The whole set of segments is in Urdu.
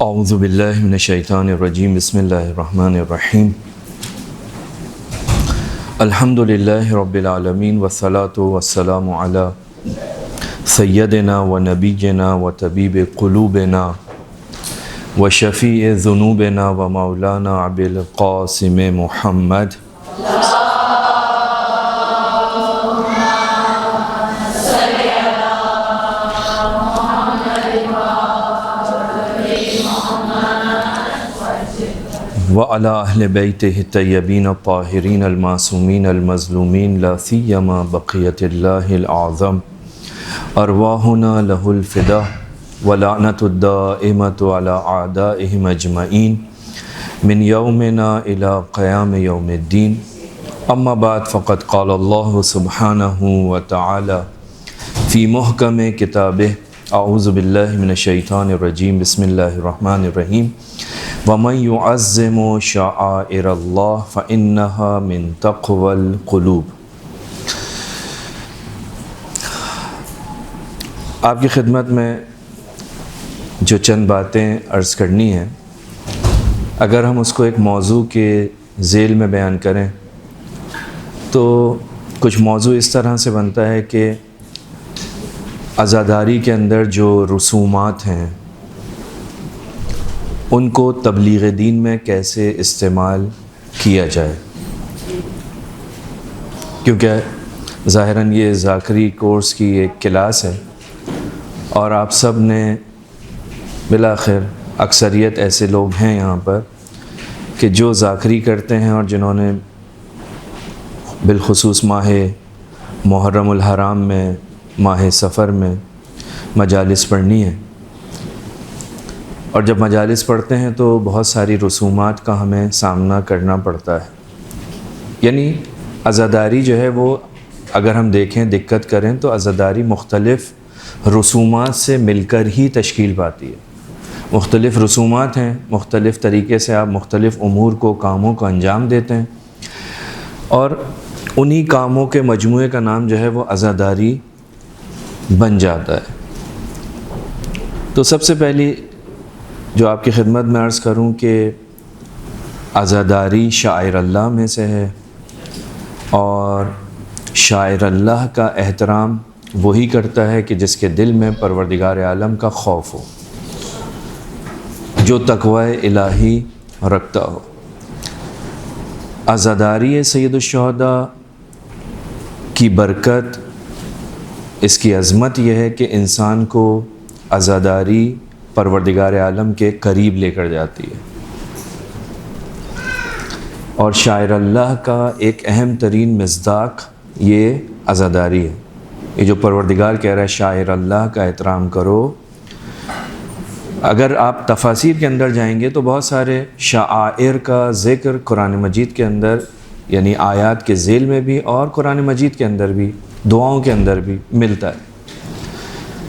اعوذ باللہ من الشیطان الرجیم بسم اللہ الرحمن الرحیم الحمد للہ رب العالمین والصلاة والسلام علی سیدنا و نبینا و طبیب قلوبنا و شفیع ذنوبنا و مولانا ابی القاسم محمد وعلی اہل بیتہ الطیبین الطاہرین المعصومین المظلومین لا سیما بقیت اللہ العظم ارواحنا لہ الفدا ولعنت الدائمۃ علی اعدائہم اجمعین من یومنا الی قیام یوم الدین اما بعد فقد قال اللہ سبحانہ وتعالی فی محکم کتابہ اعوذ باللہ من الشیطان الرجیم بسم اللہ الرحمن الرحیم وَمَن يُعَظِّمُ شَعَائِرَ اللَّهِ فَإِنَّهَا مِن تَقْوَى الْقُلُوبِ۔ آپ کی خدمت میں جو چند باتیں عرض کرنی ہیں، اگر ہم اس کو ایک موضوع کے ذیل میں بیان کریں تو کچھ موضوع اس طرح سے بنتا ہے کہ عزاداری کے اندر جو رسومات ہیں ان کو تبلیغ دین میں کیسے استعمال کیا جائے، کیونکہ ظاہراً یہ ذاکری کورس کی ایک کلاس ہے اور آپ سب نے بالآخر اکثریت ایسے لوگ ہیں یہاں پر کہ جو ذاکری کرتے ہیں اور جنہوں نے بالخصوص ماہ محرم الحرام میں، ماہ سفر میں مجالس پڑھنی ہے، اور جب مجالس پڑھتے ہیں تو بہت ساری رسومات کا ہمیں سامنا کرنا پڑتا ہے۔ یعنی عزاداری جو ہے وہ اگر ہم دیکھیں، دقت کریں تو عزاداری مختلف رسومات سے مل کر ہی تشکیل پاتی ہے۔ مختلف رسومات ہیں، مختلف طریقے سے آپ مختلف امور کو، کاموں کو انجام دیتے ہیں، اور انہی کاموں کے مجموعے کا نام جو ہے وہ عزاداری بن جاتا ہے۔ تو سب سے پہلی جو آپ کی خدمت میں عرض کروں کہ عزاداری شاعر اللہ میں سے ہے، اور شاعر اللہ کا احترام وہی کرتا ہے کہ جس کے دل میں پروردگار عالم کا خوف ہو، جو تقوی الہی رکھتا ہو۔ عزاداری سید الشہداء کی برکت، اس کی عظمت یہ ہے کہ انسان کو عزاداری پروردگار عالم کے قریب لے کر جاتی ہے، اور شاعر اللہ کا ایک اہم ترین مصداق یہ عزاداری ہے۔ یہ جو پروردگار کہہ رہا ہے شاعر اللہ کا احترام کرو، اگر آپ تفاسیر کے اندر جائیں گے تو بہت سارے شعائر کا ذکر قرآن مجید کے اندر، یعنی آیات کے ذیل میں بھی اور قرآن مجید کے اندر بھی، دعاؤں کے اندر بھی ملتا ہے۔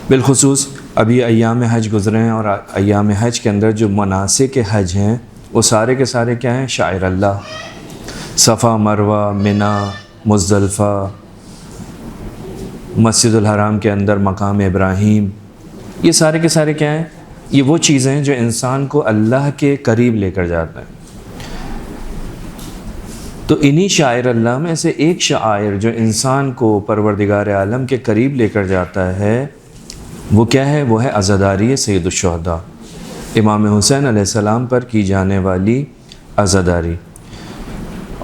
بالخصوص ابھی ایام حج گزرے ہیں، اور ایام حج کے اندر جو مناسک حج ہیں وہ سارے کے سارے کیا ہیں؟ شاعر اللہ۔ صفا، مروہ، منا، مزدلفہ، مسجد الحرام کے اندر مقام ابراہیم، یہ سارے کے سارے کیا ہیں؟ یہ وہ چیزیں ہیں جو انسان کو اللہ کے قریب لے کر جاتا ہے۔ تو انہی شاعر اللہ میں سے ایک شاعر جو انسان کو پروردگار عالم کے قریب لے کر جاتا ہے وہ کیا ہے؟ وہ ہے عزاداری سید الشہداء، امام حسین علیہ السلام پر کی جانے والی عزاداری۔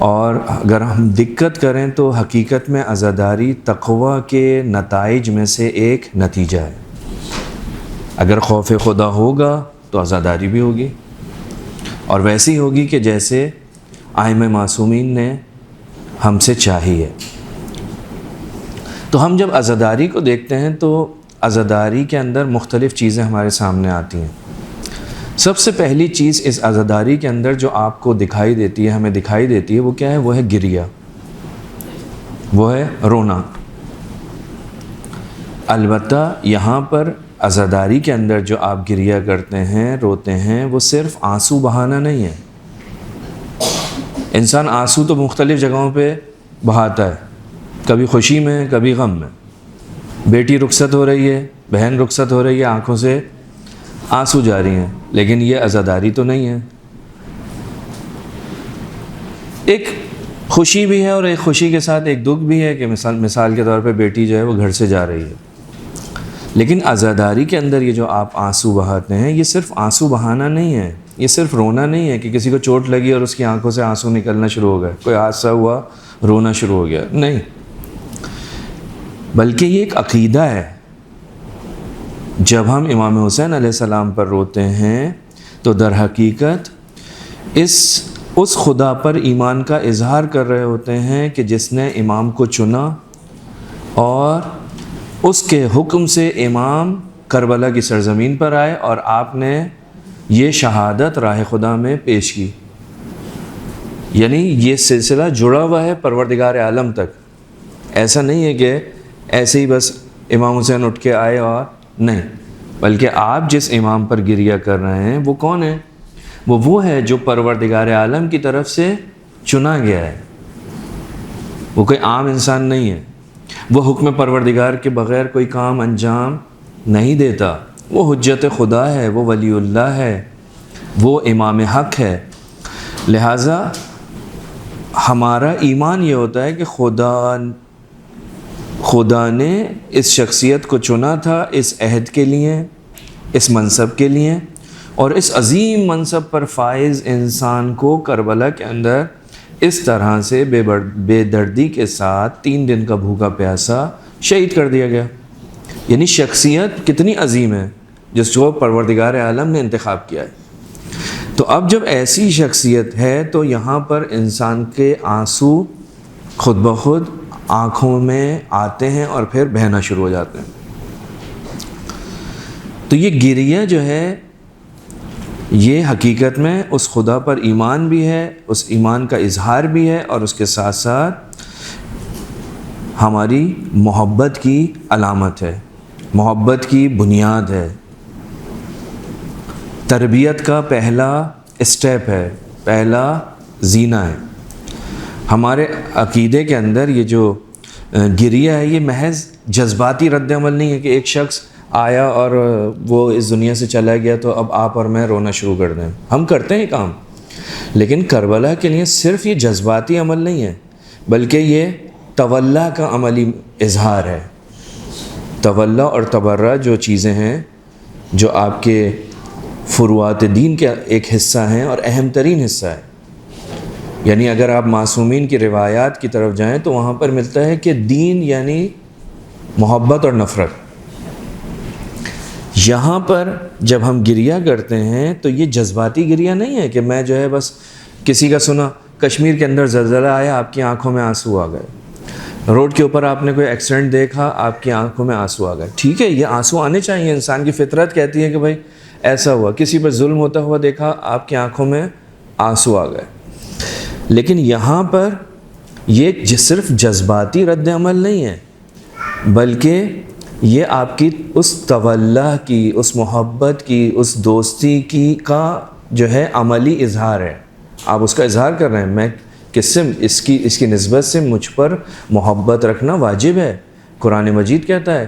اور اگر ہم دقت کریں تو حقیقت میں عزاداری تقوی کے نتائج میں سے ایک نتیجہ ہے۔ اگر خوف خدا ہوگا تو عزاداری بھی ہوگی، اور ویسی ہوگی کہ جیسے ائمہ معصومین نے ہم سے چاہی ہے۔ تو ہم جب عزاداری کو دیکھتے ہیں تو عزاداری کے اندر مختلف چیزیں ہمارے سامنے آتی ہیں۔ سب سے پہلی چیز اس عزاداری کے اندر جو آپ کو دکھائی دیتی ہے، ہمیں دکھائی دیتی ہے، وہ کیا ہے؟ وہ ہے گریہ، وہ ہے رونا۔ البتہ یہاں پر عزاداری کے اندر جو آپ گریہ کرتے ہیں، روتے ہیں، وہ صرف آنسو بہانا نہیں ہے۔ انسان آنسو تو مختلف جگہوں پہ بہاتا ہے، کبھی خوشی میں، کبھی غم میں۔ بیٹی رخصت ہو رہی ہے، بہن رخصت ہو رہی ہے، آنکھوں سے آنسو جاری ہیں، لیکن یہ عزاداری تو نہیں ہے۔ ایک خوشی بھی ہے اور ایک خوشی کے ساتھ ایک دکھ بھی ہے کہ مثال کے طور پہ بیٹی جو ہے وہ گھر سے جا رہی ہے، لیکن عزاداری کے اندر یہ جو آپ آنسو بہاتے ہیں، یہ صرف آنسو بہانا نہیں ہے، یہ صرف رونا نہیں ہے کہ کسی کو چوٹ لگی اور اس کی آنکھوں سے آنسو نکلنا شروع ہو گئے، کوئی حادثہ ہوا رونا شروع ہو گیا، نہیں، بلکہ یہ ایک عقیدہ ہے۔ جب ہم امام حسین علیہ السلام پر روتے ہیں تو در حقیقت اس خدا پر ایمان کا اظہار کر رہے ہوتے ہیں کہ جس نے امام کو چنا اور اس کے حکم سے امام کربلا کی سرزمین پر آئے اور آپ نے یہ شہادت راہ خدا میں پیش کی۔ یعنی یہ سلسلہ جڑا ہوا ہے پروردگار عالم تک، ایسا نہیں ہے کہ ایسے ہی بس امام حسین اٹھ کے آئے اور نہیں، بلکہ آپ جس امام پر گریہ کر رہے ہیں وہ کون ہے؟ وہ ہے جو پروردگار عالم کی طرف سے چنا گیا ہے، وہ کوئی عام انسان نہیں ہے، وہ حکم پروردگار کے بغیر کوئی کام انجام نہیں دیتا، وہ حجت خدا ہے، وہ ولی اللہ ہے، وہ امام حق ہے۔ لہٰذا ہمارا ایمان یہ ہوتا ہے کہ خدا نے اس شخصیت کو چنا تھا اس عہد کے لیے، اس منصب کے لیے، اور اس عظیم منصب پر فائز انسان کو کربلا کے اندر اس طرح سے بے دردی کے ساتھ 3 دن کا بھوکا پیاسا شہید کر دیا گیا۔ یعنی شخصیت کتنی عظیم ہے جس کو پروردگار عالم نے انتخاب کیا ہے۔ تو اب جب ایسی شخصیت ہے تو یہاں پر انسان کے آنسو خود بخود آنکھوں میں آتے ہیں اور پھر بہنا شروع ہو جاتے ہیں۔ تو یہ گریہ جو ہے یہ حقیقت میں اس خدا پر ایمان بھی ہے، اس ایمان کا اظہار بھی ہے، اور اس کے ساتھ ساتھ ہماری محبت کی علامت ہے، محبت کی بنیاد ہے، تربیت کا پہلا اسٹیپ ہے، پہلا زینہ ہے۔ ہمارے عقیدے کے اندر یہ جو گریہ ہے یہ محض جذباتی رد عمل نہیں ہے کہ ایک شخص آیا اور وہ اس دنیا سے چلا گیا تو اب آپ اور میں رونا شروع کر دیں۔ ہم کرتے ہیں کام، لیکن کربلا کے لیے صرف یہ جذباتی عمل نہیں ہے، بلکہ یہ تولا کا عملی اظہار ہے۔ تولا اور تبرہ جو چیزیں ہیں جو آپ کے فروعات دین کا ایک حصہ ہیں اور اہم ترین حصہ ہے۔ یعنی اگر آپ معصومین کی روایات کی طرف جائیں تو وہاں پر ملتا ہے کہ دین یعنی محبت اور نفرت۔ یہاں پر جب ہم گریہ کرتے ہیں تو یہ جذباتی گریہ نہیں ہے کہ میں جو ہے بس کسی کا سنا کشمیر کے اندر زلزلہ آیا آپ کی آنکھوں میں آنسو آ گئے، روڈ کے اوپر آپ نے کوئی ایکسیڈنٹ دیکھا آپ کی آنکھوں میں آنسو آ گئے۔ ٹھیک ہے، یہ آنسو آنے چاہیے، انسان کی فطرت کہتی ہے کہ بھائی ایسا ہوا، کسی پر ظلم ہوتا ہوا دیکھا آپ کی آنکھوں میں آنسو آ گئے، لیکن یہاں پر یہ صرف جذباتی رد عمل نہیں ہے، بلکہ یہ آپ کی اس تولا کی، اس محبت کی، اس دوستی کی کا جو ہے عملی اظہار ہے۔ آپ اس کا اظہار کر رہے ہیں، میں کس سے اس کی نسبت سے مجھ پر محبت رکھنا واجب ہے۔ قرآن مجید کہتا ہے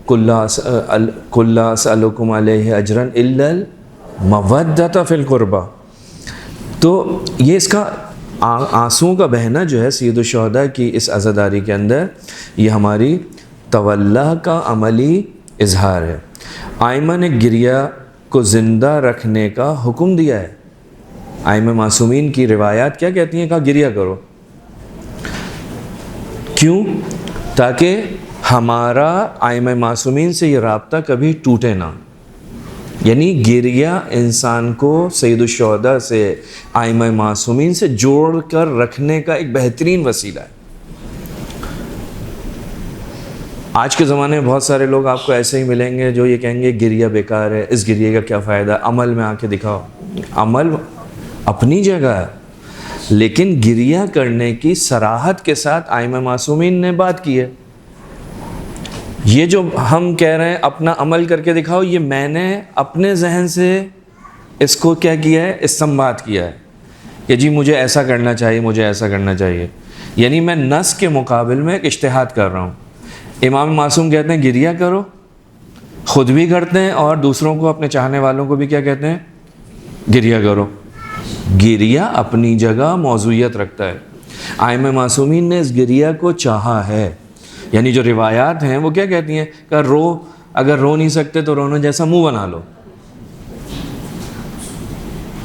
کُلَّ أَسْأَلُكُمْ عَلَيْهِ أَجْرًا إِلَّا الْمَوَدَّةَ فِي الْقُرْبَى۔ تو یہ اس کا آنسوؤں کا بہنا جو ہے سید الشہداء کی اس عزاداری کے اندر، یہ ہماری تولا کا عملی اظہار ہے۔ آئمہ نے گریہ کو زندہ رکھنے کا حکم دیا ہے۔ آئمہ معصومین کی روایات کیا کہتی ہیں؟ کہا گریہ کرو۔ کیوں؟ تاکہ ہمارا آئمہ معصومین سے یہ رابطہ کبھی ٹوٹے نہ۔ یعنی گریہ انسان کو سید الشہداء سے، آئمہ معصومین سے جوڑ کر رکھنے کا ایک بہترین وسیلہ ہے۔ آج کے زمانے میں بہت سارے لوگ آپ کو ایسے ہی ملیں گے جو یہ کہیں گے گریہ بیکار ہے، اس گریہ کا کیا فائدہ، عمل میں آ کے دکھاؤ۔ عمل اپنی جگہ ہے، لیکن گریہ کرنے کی صراحت کے ساتھ آئمہ معصومین نے بات کی ہے۔ یہ جو ہم کہہ رہے ہیں اپنا عمل کر کے دکھاؤ، یہ میں نے اپنے ذہن سے اس کو کیا کیا ہے، استنباط کیا ہے کہ جی مجھے ایسا کرنا چاہیے، مجھے ایسا کرنا چاہیے۔ یعنی میں نص کے مقابل میں ایک اجتہاد کر رہا ہوں۔ امام معصوم کہتے ہیں گریہ کرو، خود بھی کرتے ہیں اور دوسروں کو، اپنے چاہنے والوں کو بھی کیا کہتے ہیں؟ گریہ کرو۔ گریہ اپنی جگہ موضوعیت رکھتا ہے۔ ائمہ معصومین نے اس گریہ کو چاہا ہے، یعنی جو روایات ہیں وہ کیا کہتی ہیں کہ اگر رو نہیں سکتے تو رونے جیسا منہ بنا لو۔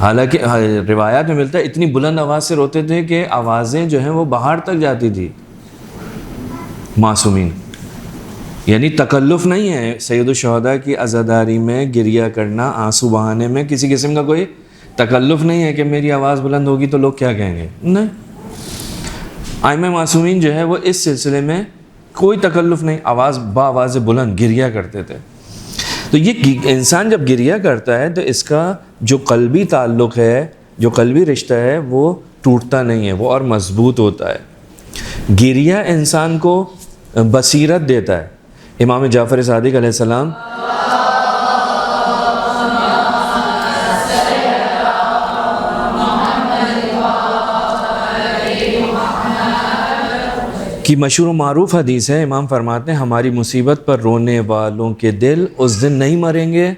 حالانکہ روایات میں ملتا ہے اتنی بلند آواز سے روتے تھے کہ آوازیں جو ہیں وہ باہر تک جاتی تھی معصومین۔ یعنی تکلف نہیں ہے سید الشہداء کی عزاداری میں گریہ کرنا، آنسو بہانے میں کسی قسم کا کوئی تکلف نہیں ہے کہ میری آواز بلند ہوگی تو لوگ کیا کہیں گے، نہیں۔ ائمہ معصومین جو ہے وہ اس سلسلے میں کوئی تکلف نہیں، آواز بلند گریہ کرتے تھے۔ تو یہ انسان جب گریہ کرتا ہے تو اس کا جو قلبی تعلق ہے، جو قلبی رشتہ ہے وہ ٹوٹتا نہیں ہے، وہ اور مضبوط ہوتا ہے۔ گریہ انسان کو بصیرت دیتا ہے۔ امام جعفر صادق علیہ السلام کی مشہور و معروف حدیث ہے، امام فرماتے ہیں ہماری مصیبت پر رونے والوں کے دل اس دن نہیں مریں گے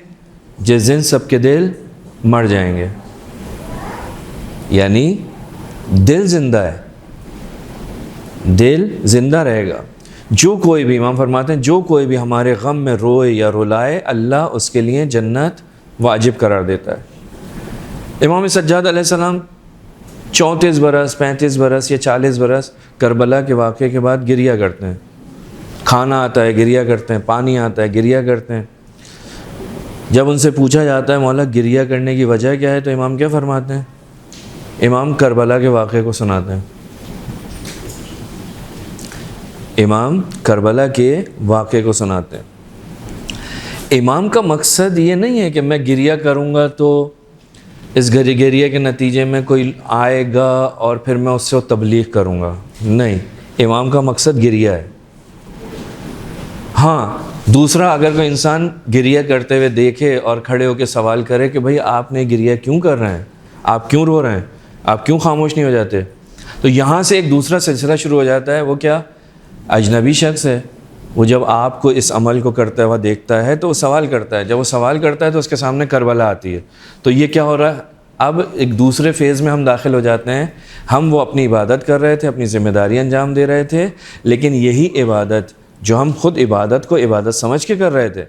جس دن سب کے دل مر جائیں گے۔ یعنی دل زندہ ہے، دل زندہ رہے گا۔ جو کوئی بھی، امام فرماتے ہیں جو کوئی بھی ہمارے غم میں روئے یا رلائے، اللہ اس کے لیے جنت واجب قرار دیتا ہے۔ امام سجاد علیہ السلام 34 برس 35 برس یا 40 برس کربلا کے واقعے کے بعد گریہ کرتے ہیں۔ کھانا آتا ہے گریہ کرتے ہیں، پانی آتا ہے گریہ کرتے ہیں۔ جب ان سے پوچھا جاتا ہے مولا گریہ کرنے کی وجہ کیا ہے تو امام کیا فرماتے ہیں؟ امام کربلا کے واقعے کو سناتے ہیں۔ امام کربلا کے واقعے کو سناتے ہیں۔ امام کا مقصد یہ نہیں ہے کہ میں گریہ کروں گا تو اس گریہ کے نتیجے میں کوئی آئے گا اور پھر میں اس سے تبلیغ کروں گا، نہیں، امام کا مقصد گریہ ہے۔ ہاں دوسرا، اگر کوئی انسان گریہ کرتے ہوئے دیکھے اور کھڑے ہو کے سوال کرے کہ بھئی آپ نے گریہ کیوں کر رہے ہیں، آپ کیوں رو رہے ہیں، آپ کیوں خاموش نہیں ہو جاتے، تو یہاں سے ایک دوسرا سلسلہ شروع ہو جاتا ہے۔ وہ کیا؟ اجنبی شخص ہے، وہ جب آپ کو اس عمل کو کرتا ہوا دیکھتا ہے تو وہ سوال کرتا ہے، جب وہ سوال کرتا ہے تو اس کے سامنے کربلا آتی ہے، تو یہ کیا ہو رہا ہے؟ اب ایک دوسرے فیز میں ہم داخل ہو جاتے ہیں۔ ہم وہ اپنی عبادت کر رہے تھے، اپنی ذمہ داری انجام دے رہے تھے، لیکن یہی عبادت جو ہم خود عبادت کو عبادت سمجھ کے کر رہے تھے،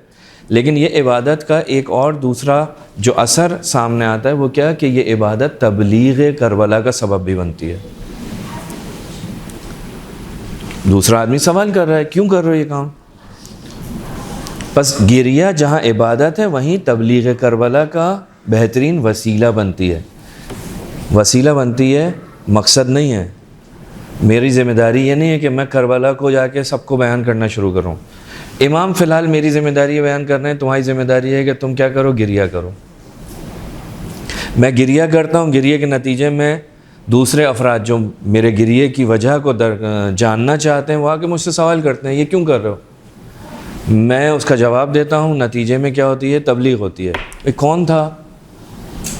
لیکن یہ عبادت کا ایک اور دوسرا جو اثر سامنے آتا ہے وہ کیا کہ یہ عبادت تبلیغ کربلا کا سبب بھی بنتی ہے۔ دوسرا آدمی سوال کر رہا ہے کیوں کر رہے ہو یہ کام؟ بس گریہ جہاں عبادت ہے وہیں تبلیغ کربلا کا بہترین وسیلہ بنتی ہے، وسیلہ بنتی ہے، مقصد نہیں ہے۔ میری ذمہ داری یہ نہیں ہے کہ میں کربلا کو جا کے سب کو بیان کرنا شروع کروں۔ امام فی الحال میری ذمہ داری ہے بیان کرنا ہے، تمہاری ذمہ داری ہے کہ تم کیا کرو؟ گریہ کرو۔ میں گریہ کرتا ہوں، گریہ کے نتیجے میں دوسرے افراد جو میرے گریہ کی وجہ کو جاننا چاہتے ہیں وہ آ کے مجھ سے سوال کرتے ہیں یہ کیوں کر رہے ہو؟ میں اس کا جواب دیتا ہوں، نتیجے میں کیا ہوتی ہے؟ تبلیغ ہوتی ہے۔ یہ کون تھا؟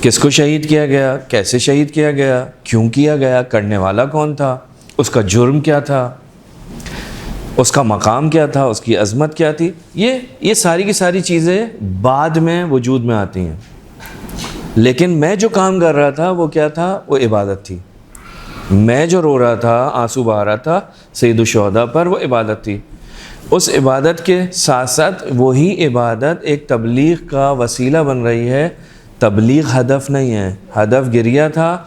کس کو شہید کیا گیا؟ کیسے شہید کیا گیا؟ کیوں کیا گیا؟ کرنے والا کون تھا؟ اس کا جرم کیا تھا؟ اس کا مقام کیا تھا؟ اس کی عظمت کیا تھی؟ یہ ساری کی ساری چیزیں بعد میں وجود میں آتی ہیں، لیکن میں جو کام کر رہا تھا وہ کیا تھا؟ وہ عبادت تھی۔ میں جو رو رہا تھا، آنسو بہا رہا تھا سید الشہداء پر، وہ عبادت تھی۔ اس عبادت کے ساتھ ساتھ وہی عبادت ایک تبلیغ کا وسیلہ بن رہی ہے۔ تبلیغ ہدف نہیں ہے، ہدف گریہ تھا۔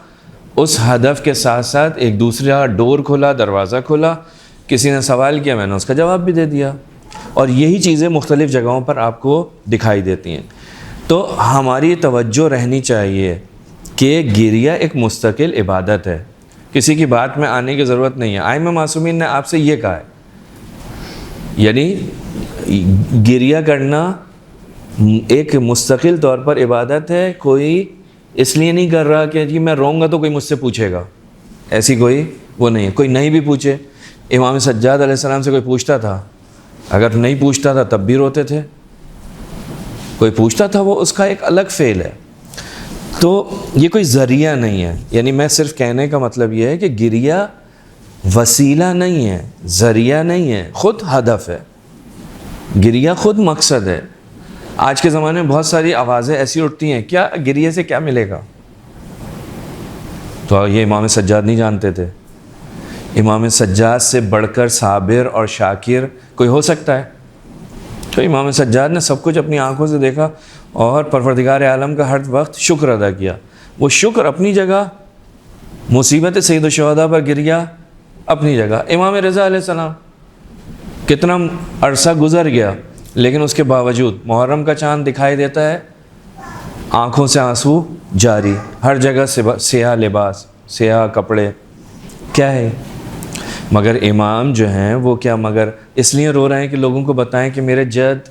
اس ہدف کے ساتھ ساتھ ایک دوسرا ڈور کھلا، دروازہ کھلا، کسی نے سوال کیا میں نے اس کا جواب بھی دے دیا، اور یہی چیزیں مختلف جگہوں پر آپ کو دکھائی دیتی ہیں۔ تو ہماری توجہ رہنی چاہیے کہ گریہ ایک مستقل عبادت ہے، کسی کی بات میں آنے کی ضرورت نہیں ہے۔ ائمہ معصومین نے آپ سے یہ کہا ہے، یعنی گریہ کرنا ایک مستقل طور پر عبادت ہے۔ کوئی اس لیے نہیں کر رہا کہ جی میں روؤں گا تو کوئی مجھ سے پوچھے گا، ایسی کوئی وہ نہیں ہے۔ کوئی نہیں بھی پوچھے، امام سجاد علیہ السلام سے کوئی پوچھتا تھا، اگر نہیں پوچھتا تھا تب بھی روتے تھے، کوئی پوچھتا تھا وہ اس کا ایک الگ فعل ہے۔ تو یہ کوئی ذریعہ نہیں ہے، یعنی میں صرف کہنے کا مطلب یہ ہے کہ گریہ وسیلہ نہیں ہے، ذریعہ نہیں ہے، خود ہدف ہے، گریہ خود مقصد ہے۔ آج کے زمانے میں بہت ساری آوازیں ایسی اٹھتی ہیں، کیا گریے سے کیا ملے گا؟ تو یہ امام سجاد نہیں جانتے تھے؟ امام سجاد سے بڑھ کر صابر اور شاکر کوئی ہو سکتا ہے؟ تو امام سجاد نے سب کچھ اپنی آنکھوں سے دیکھا اور پروردگار عالم کا ہر وقت شکر ادا کیا۔ وہ شکر اپنی جگہ، مصیبت سید الشہداء پر گریا اپنی جگہ۔ امام رضا علیہ السلام کتنا عرصہ گزر گیا، لیکن اس کے باوجود محرم کا چاند دکھائی دیتا ہے، آنکھوں سے آنسو جاری، ہر جگہ سیاہ لباس، سیاہ کپڑے، کیا ہے؟ مگر امام جو ہیں وہ کیا مگر اس لیے رو رہے ہیں کہ لوگوں کو بتائیں کہ میرے جد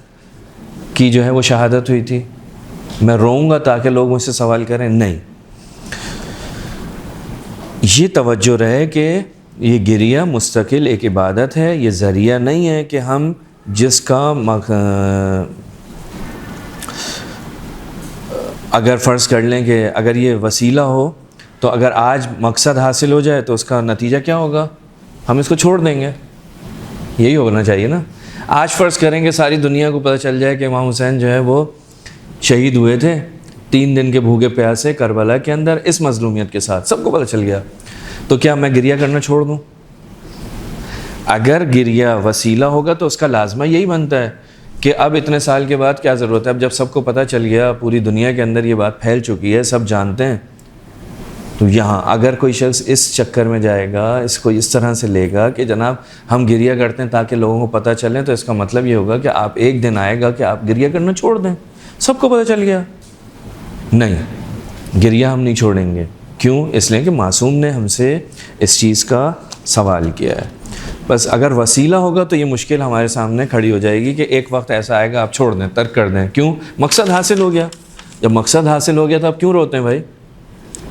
کی جو ہے وہ شہادت ہوئی تھی، میں روؤں گا تاکہ لوگ مجھ سے سوال کریں؟ نہیں، یہ توجہ رہے کہ یہ گریہ مستقل ایک عبادت ہے، یہ ذریعہ نہیں ہے کہ ہم جس کا اگر فرض کر لیں کہ اگر یہ وسیلہ ہو تو اگر آج مقصد حاصل ہو جائے تو اس کا نتیجہ کیا ہوگا؟ ہم اس کو چھوڑ دیں گے، یہی ہونا چاہیے نا۔ آج فرض کریں کہ ساری دنیا کو پتہ چل جائے کہ امام حسین جو ہے وہ شہید ہوئے تھے 3 دن کے بھوکے پیاسے کربلا کے اندر اس مظلومیت کے ساتھ، سب کو پتہ چل گیا، تو کیا میں گریہ کرنا چھوڑ دوں؟ اگر گریہ وسیلہ ہوگا تو اس کا لازمہ یہی بنتا ہے کہ اب اتنے سال کے بعد کیا ضرورت ہے، اب جب سب کو پتہ چل گیا، پوری دنیا کے اندر یہ بات پھیل چکی ہے، سب جانتے ہیں، تو یہاں اگر کوئی شخص اس چکر میں جائے گا، اس کو اس طرح سے لے گا کہ جناب ہم گریہ کرتے ہیں تاکہ لوگوں کو پتہ چلیں، تو اس کا مطلب یہ ہوگا کہ آپ ایک دن آئے گا کہ آپ گریہ کرنا چھوڑ دیں، سب کو پتہ چل گیا۔ نہیں، گریہ ہم نہیں چھوڑیں گے۔ کیوں؟ اس لیے کہ معصوم نے ہم سے اس چیز کا سوال کیا ہے۔ بس اگر وسیلہ ہوگا تو یہ مشکل ہمارے سامنے کھڑی ہو جائے گی کہ ایک وقت ایسا آئے گا آپ چھوڑ دیں، ترک کر دیں۔ کیوں؟ مقصد حاصل ہو گیا۔ جب مقصد حاصل ہو گیا تو آپ کیوں روتے ہیں بھائی؟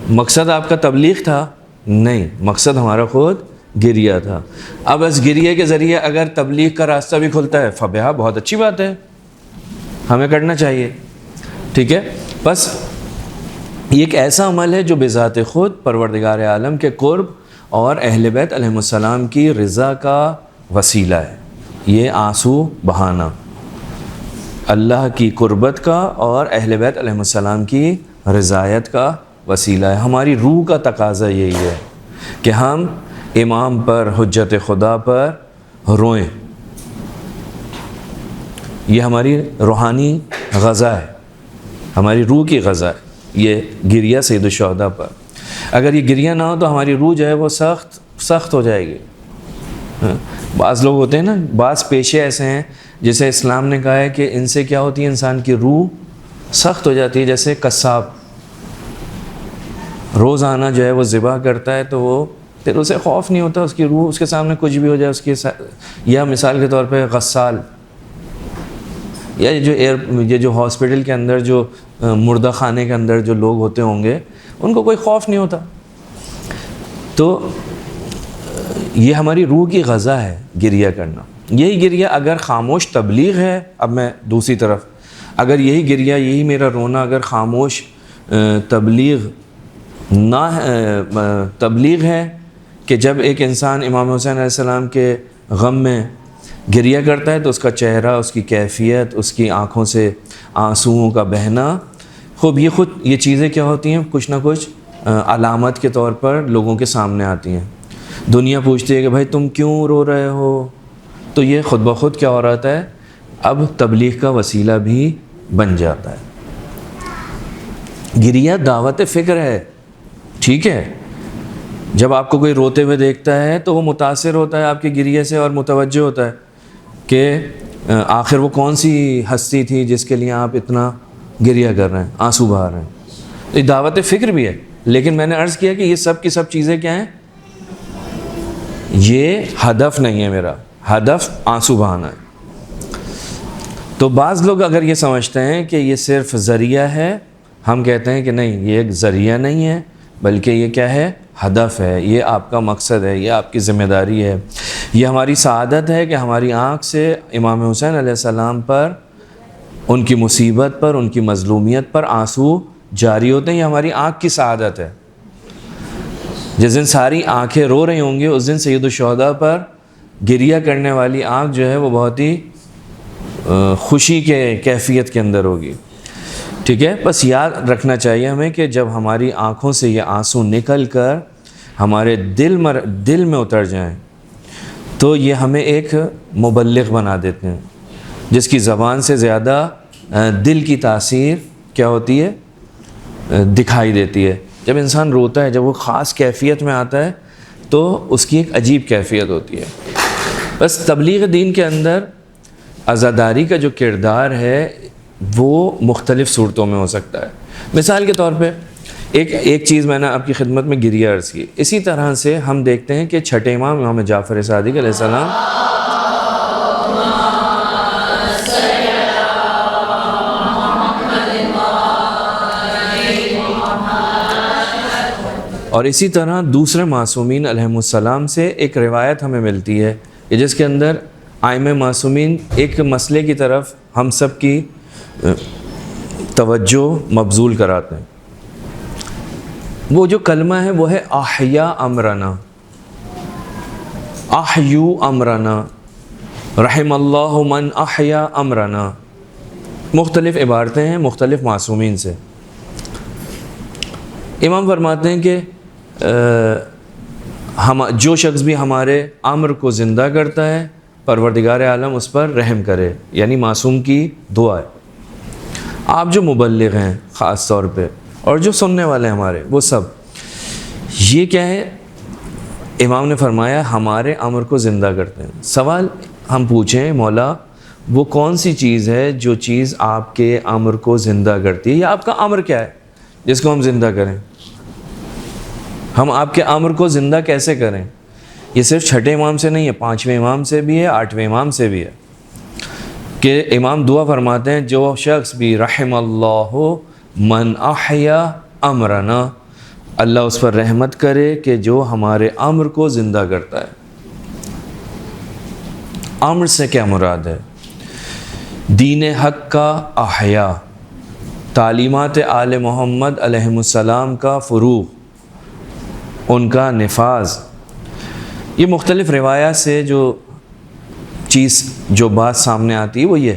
مقصد آپ کا تبلیغ تھا؟ نہیں، مقصد ہمارا خود گریہ تھا۔ اب اس گریہ کے ذریعے اگر تبلیغ کا راستہ بھی کھلتا ہے فبہا، بہت اچھی بات ہے، ہمیں کرنا چاہیے، ٹھیک ہے۔ بس یہ ایک ایسا عمل ہے جو بذات خود پروردگار عالم کے قرب اور اہل بیت علیہ السلام کی رضا کا وسیلہ ہے۔ یہ آنسو بہانا اللہ کی قربت کا اور اہل بیت علیہ السلام کی رضایت کا وسیلہ ہے۔ ہماری روح کا تقاضا یہی ہے کہ ہم امام پر، حجت خدا پر روئیں۔ یہ ہماری روحانی غذا ہے، ہماری روح کی غذا ہے، یہ گریہ سید الشہداء پر۔ اگر یہ گریہ نہ ہو تو ہماری روح جو ہے وہ سخت ہو جائے گی۔ بعض لوگ ہوتے ہیں نا، بعض پیشے ایسے ہیں جسے اسلام نے کہا ہے کہ ان سے کیا ہوتی ہے، انسان کی روح سخت ہو جاتی ہے۔ جیسے قصاب روزانہ جو ہے وہ ذبح کرتا ہے تو وہ پھر اسے خوف نہیں ہوتا، اس کی روح اس کے سامنے کچھ بھی ہو جائے اس کی، یا مثال کے طور پہ غسال، یا یہ جو ہاسپٹل کے اندر جو مردہ خانے کے اندر جو لوگ ہوتے ہوں گے ان کو کوئی خوف نہیں ہوتا۔ تو یہ ہماری روح کی غذا ہے گریہ کرنا۔ یہی گریہ اگر خاموش تبلیغ ہے، اب میں دوسری طرف اگر یہی گریہ، یہی میرا رونا اگر خاموش تبلیغ ہے کہ جب ایک انسان امام حسین علیہ السلام کے غم میں گریہ کرتا ہے تو اس کا چہرہ، اس کی کیفیت، اس کی آنکھوں سے آنسوؤں کا بہنا، خود یہ چیزیں کیا ہوتی ہیں، کچھ نہ کچھ علامت کے طور پر لوگوں کے سامنے آتی ہیں۔ دنیا پوچھتی ہے کہ بھائی تم کیوں رو رہے ہو، تو یہ خود بخود کیا ہو رہا ہے، اب تبلیغ کا وسیلہ بھی بن جاتا ہے۔ گریہ دعوت فکر ہے، ٹھیک ہے۔ جب آپ کو کوئی روتے ہوئے دیکھتا ہے تو وہ متاثر ہوتا ہے آپ کے گریہ سے اور متوجہ ہوتا ہے کہ آخر وہ کون سی ہستی تھی جس کے لیے آپ اتنا گریہ کر رہے ہیں، آنسو بہا رہے ہیں۔ یہ دعوت فکر بھی ہے، لیکن میں نے عرض کیا کہ یہ سب کی سب چیزیں کیا ہیں، یہ ہدف نہیں ہے، میرا ہدف آنسو بہانا ہے۔ تو بعض لوگ اگر یہ سمجھتے ہیں کہ یہ صرف ذریعہ ہے، ہم کہتے ہیں کہ نہیں، یہ ایک ذریعہ نہیں ہے بلکہ یہ کیا ہے، ہدف ہے، یہ آپ کا مقصد ہے، یہ آپ کی ذمہ داری ہے، یہ ہماری سعادت ہے کہ ہماری آنکھ سے امام حسین علیہ السلام پر، ان کی مصیبت پر، ان کی مظلومیت پر آنسو جاری ہوتے ہیں، یہ ہماری آنکھ کی سعادت ہے۔ جس دن ساری آنکھیں رو رہی ہوں گی اس دن سید الشہداء پر گریہ کرنے والی آنکھ جو ہے وہ بہت ہی خوشی کے کیفیت کے اندر ہوگی. ٹھیک ہے. بس یاد رکھنا چاہیے ہمیں کہ جب ہماری آنکھوں سے یہ آنسو نکل کر ہمارے دل میں اتر جائیں تو یہ ہمیں ایک مبلغ بنا دیتے ہیں، جس کی زبان سے زیادہ دل کی تاثیر کیا ہوتی ہے، دکھائی دیتی ہے. جب انسان روتا ہے، جب وہ خاص کیفیت میں آتا ہے تو اس کی ایک عجیب کیفیت ہوتی ہے. بس تبلیغ دین کے اندر عزاداری کا جو کردار ہے وہ مختلف صورتوں میں ہو سکتا ہے. مثال کے طور پہ ایک چیز میں نے آپ کی خدمت میں گریہ عرض کی. اسی طرح سے ہم دیکھتے ہیں کہ چھٹے امام امام جعفر صادق علیہ السلام اور اسی طرح دوسرے معصومین علیہم السلام سے ایک روایت ہمیں ملتی ہے کہ جس کے اندر ائمہ معصومین ایک مسئلے کی طرف ہم سب کی توجہ مبذول کراتے ہیں. وہ جو کلمہ ہے وہ ہے احیا امرنا، احیو امرنا، رحم اللہ من احیا امرنا. مختلف عبارتیں ہیں مختلف معصومین سے. امام فرماتے ہیں کہ جو شخص بھی ہمارے امر کو زندہ کرتا ہے پروردگار عالم اس پر رحم کرے، یعنی معصوم کی دعا ہے. آپ جو مبلغ ہیں خاص طور پہ اور جو سننے والے ہمارے وہ سب، یہ کیا ہے؟ امام نے فرمایا ہمارے امر کو زندہ کرتے ہیں. سوال ہم پوچھیں مولا وہ کون سی چیز ہے جو چیز آپ کے امر کو زندہ کرتی ہے، یا آپ کا امر کیا ہے جس کو ہم زندہ کریں؟ ہم آپ کے امر کو زندہ کیسے کریں؟ یہ صرف چھٹے امام سے نہیں ہے، پانچویں امام سے بھی ہے، آٹھویں امام سے بھی ہے کہ امام دعا فرماتے ہیں جو شخص بھی رحم اللہ من احیا امرنا، اللہ اس پر رحمت کرے کہ جو ہمارے امر کو زندہ کرتا ہے. امر سے کیا مراد ہے؟ دین حق کا احیا، تعلیمات آل محمد علیہ السلام کا فروغ، ان کا نفاذ. یہ مختلف روایات سے جو بات سامنے آتی ہے وہ یہ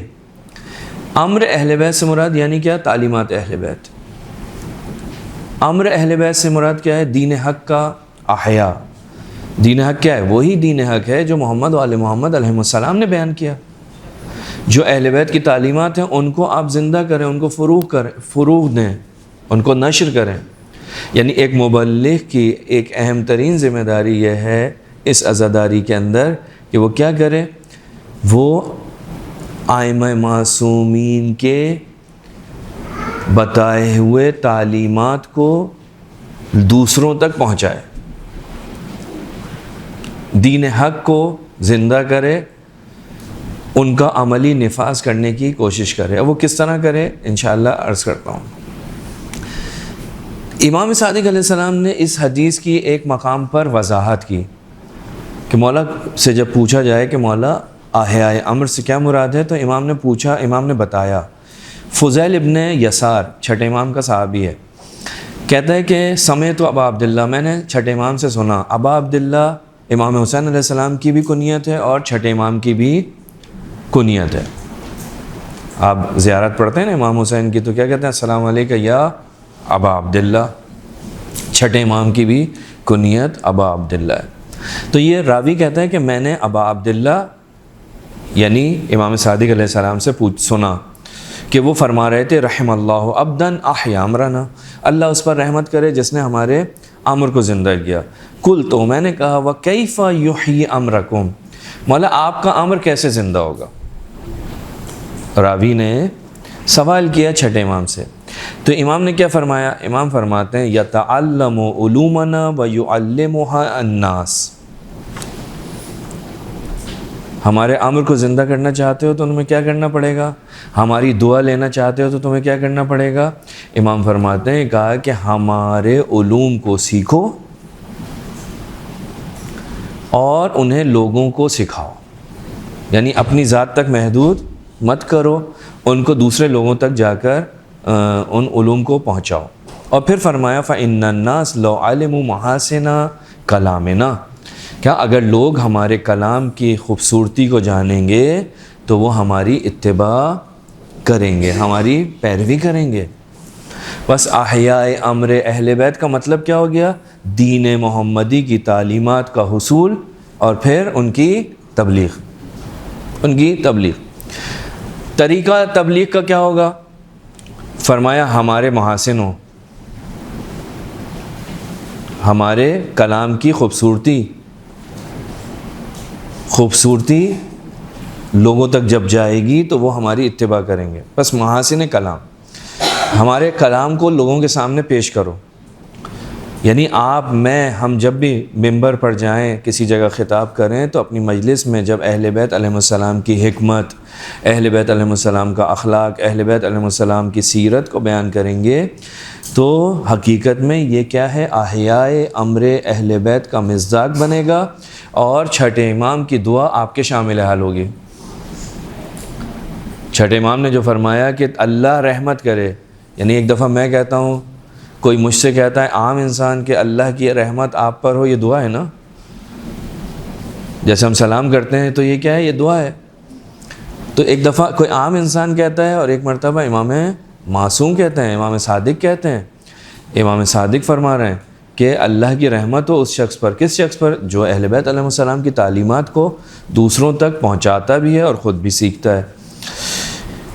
امر اہل بیت سے مراد یعنی کیا؟ تعلیمات اہل بیت. امر اہل بیت سے مراد کیا ہے؟ دین حق کا احیا. دین حق کیا ہے؟ وہی دین حق ہے جو محمد و آل محمد علیہ السلام نے بیان کیا. جو اہل بیت کی تعلیمات ہیں ان کو آپ زندہ کریں، ان کو فروغ دیں، ان کو نشر کریں. یعنی ایک مبلغ کی ایک اہم ترین ذمہ داری یہ ہے اس عزاداری کے اندر کہ وہ کیا کرے؟ وہ ائمہ معصومین کے بتائے ہوئے تعلیمات کو دوسروں تک پہنچائے، دین حق کو زندہ کرے، ان کا عملی نفاذ کرنے کی کوشش کرے. اب وہ کس طرح کرے انشاءاللہ عرض کرتا ہوں. امام صادق علیہ السلام نے اس حدیث کی ایک مقام پر وضاحت کی کہ مولا سے جب پوچھا جائے کہ مولا احیاء امر سے کیا مراد ہے، تو امام نے بتایا. فضیل ابن یسار چھٹے امام کا صحابی ہے، کہتا ہے کہ سمعت ابا عبداللہ، میں نے چھٹے امام سے سنا. ابا عبداللہ امام حسین علیہ السلام کی بھی کنیت ہے اور چھٹے امام کی بھی کنیت ہے. آپ زیارت پڑھتے ہیں نا امام حسین کی تو کیا کہتے ہیں؟ السلام علیکم یا ابا عبداللہ. چھٹے امام کی بھی کنیت ابا عبداللہ ہے. تو یہ راوی کہتا ہے کہ میں نے ابا عبداللہ یعنی امام صادق علیہ السلام سے سنا کہ وہ فرما رہے تھے رحم اللہ عبداً احیا امرنا، اللہ اس پر رحمت کرے جس نے ہمارے امر کو زندہ کیا. کل تو میں نے کہا وکیف یحیی امرکم، مولا آپ کا امر کیسے زندہ ہوگا؟ راوی نے سوال کیا چھٹے امام سے. تو امام نے کیا فرمایا؟ امام فرماتے ہیں یتعلم علومنا ویعلمها الناس. ہمارے امر کو زندہ کرنا چاہتے ہو تو تمہیں کیا کرنا پڑے گا؟ ہماری دعا لینا چاہتے ہو تو تمہیں کیا کرنا پڑے گا؟ امام فرماتے ہیں کہا کہ ہمارے علوم کو سیکھو اور انہیں لوگوں کو سکھاؤ. یعنی اپنی ذات تک محدود مت کرو، ان کو دوسرے لوگوں تک جا کر ان علوم کو پہنچاؤ. اور پھر فرمایا فَإِنَّ النَّاسَ لَوْ عَلِمُوا مَحَاسِنَ كَلَامِنَا، کیا اگر لوگ ہمارے کلام کی خوبصورتی کو جانیں گے تو وہ ہماری اتباع کریں گے، ہماری پیروی کریں گے۔ بس احیاء امر اہل بیت کا مطلب کیا ہو گیا؟ دین محمدی کی تعلیمات کا حصول اور پھر ان کی تبلیغ، ان کی تبلیغ۔ طریقہ تبلیغ کا کیا ہوگا؟ فرمایا ہمارے محاسن ہوں، ہمارے کلام کی خوبصورتی لوگوں تک جب جائے گی تو وہ ہماری اتباع کریں گے۔ بس محاسن کلام، ہمارے کلام کو لوگوں کے سامنے پیش کرو۔ یعنی آپ، میں، ہم جب بھی ممبر پر جائیں، کسی جگہ خطاب کریں تو اپنی مجلس میں جب اہل بیت علیہ السلام کی حکمت، اہل بیت علیہ السلام کا اخلاق، اہل بیت علیہ السلام کی سیرت کو بیان کریں گے تو حقیقت میں یہ کیا ہے؟ احیاء امر اہل بیت کا مصداق بنے گا، اور چھٹے امام کی دعا آپ کے شامل حال ہوگی۔ چھٹے امام نے جو فرمایا کہ اللہ رحمت کرے، یعنی ایک دفعہ میں کہتا ہوں، کوئی مجھ سے کہتا ہے عام انسان کہ اللہ کی رحمت آپ پر ہو، یہ دعا ہے نا؟ جیسے ہم سلام کرتے ہیں تو یہ کیا ہے؟ یہ دعا ہے۔ تو ایک دفعہ کوئی عام انسان کہتا ہے، اور ایک مرتبہ امام معصوم کہتے ہیں، امام صادق کہتے ہیں، امام صادق فرما رہے ہیں کہ اللہ کی رحمت ہو اس شخص پر۔ کس شخص پر؟ جو اہل بیت علیہ السلام کی تعلیمات کو دوسروں تک پہنچاتا بھی ہے اور خود بھی سیکھتا ہے۔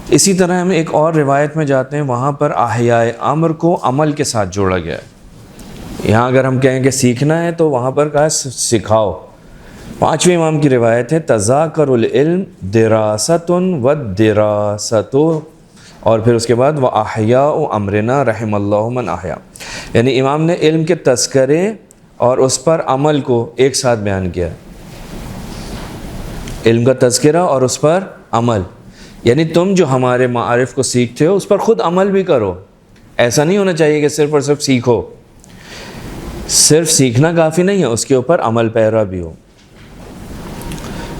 اسی طرح ہم ایک اور روایت میں جاتے ہیں، وہاں پر احیاء امر کو عمل کے ساتھ جوڑا گیا ہے۔ یہاں اگر ہم کہیں کہ سیکھنا ہے تو وہاں پر کہا سکھاؤ۔ پانچویں امام کی روایت ہے، تذاکر العلم دراست و دراست، اور پھر اس کے بعد وَأَحْيَاءُ أَمْرِنَا رحم اللہ من احیا۔ یعنی امام نے علم کے تذکرے اور اس پر عمل کو ایک ساتھ بیان کیا، علم کا تذکرہ اور اس پر عمل۔ یعنی تم جو ہمارے معارف کو سیکھتے ہو اس پر خود عمل بھی کرو۔ ایسا نہیں ہونا چاہیے کہ صرف اور صرف سیکھو، صرف سیکھنا کافی نہیں ہے، اس کے اوپر عمل پیرا بھی ہو۔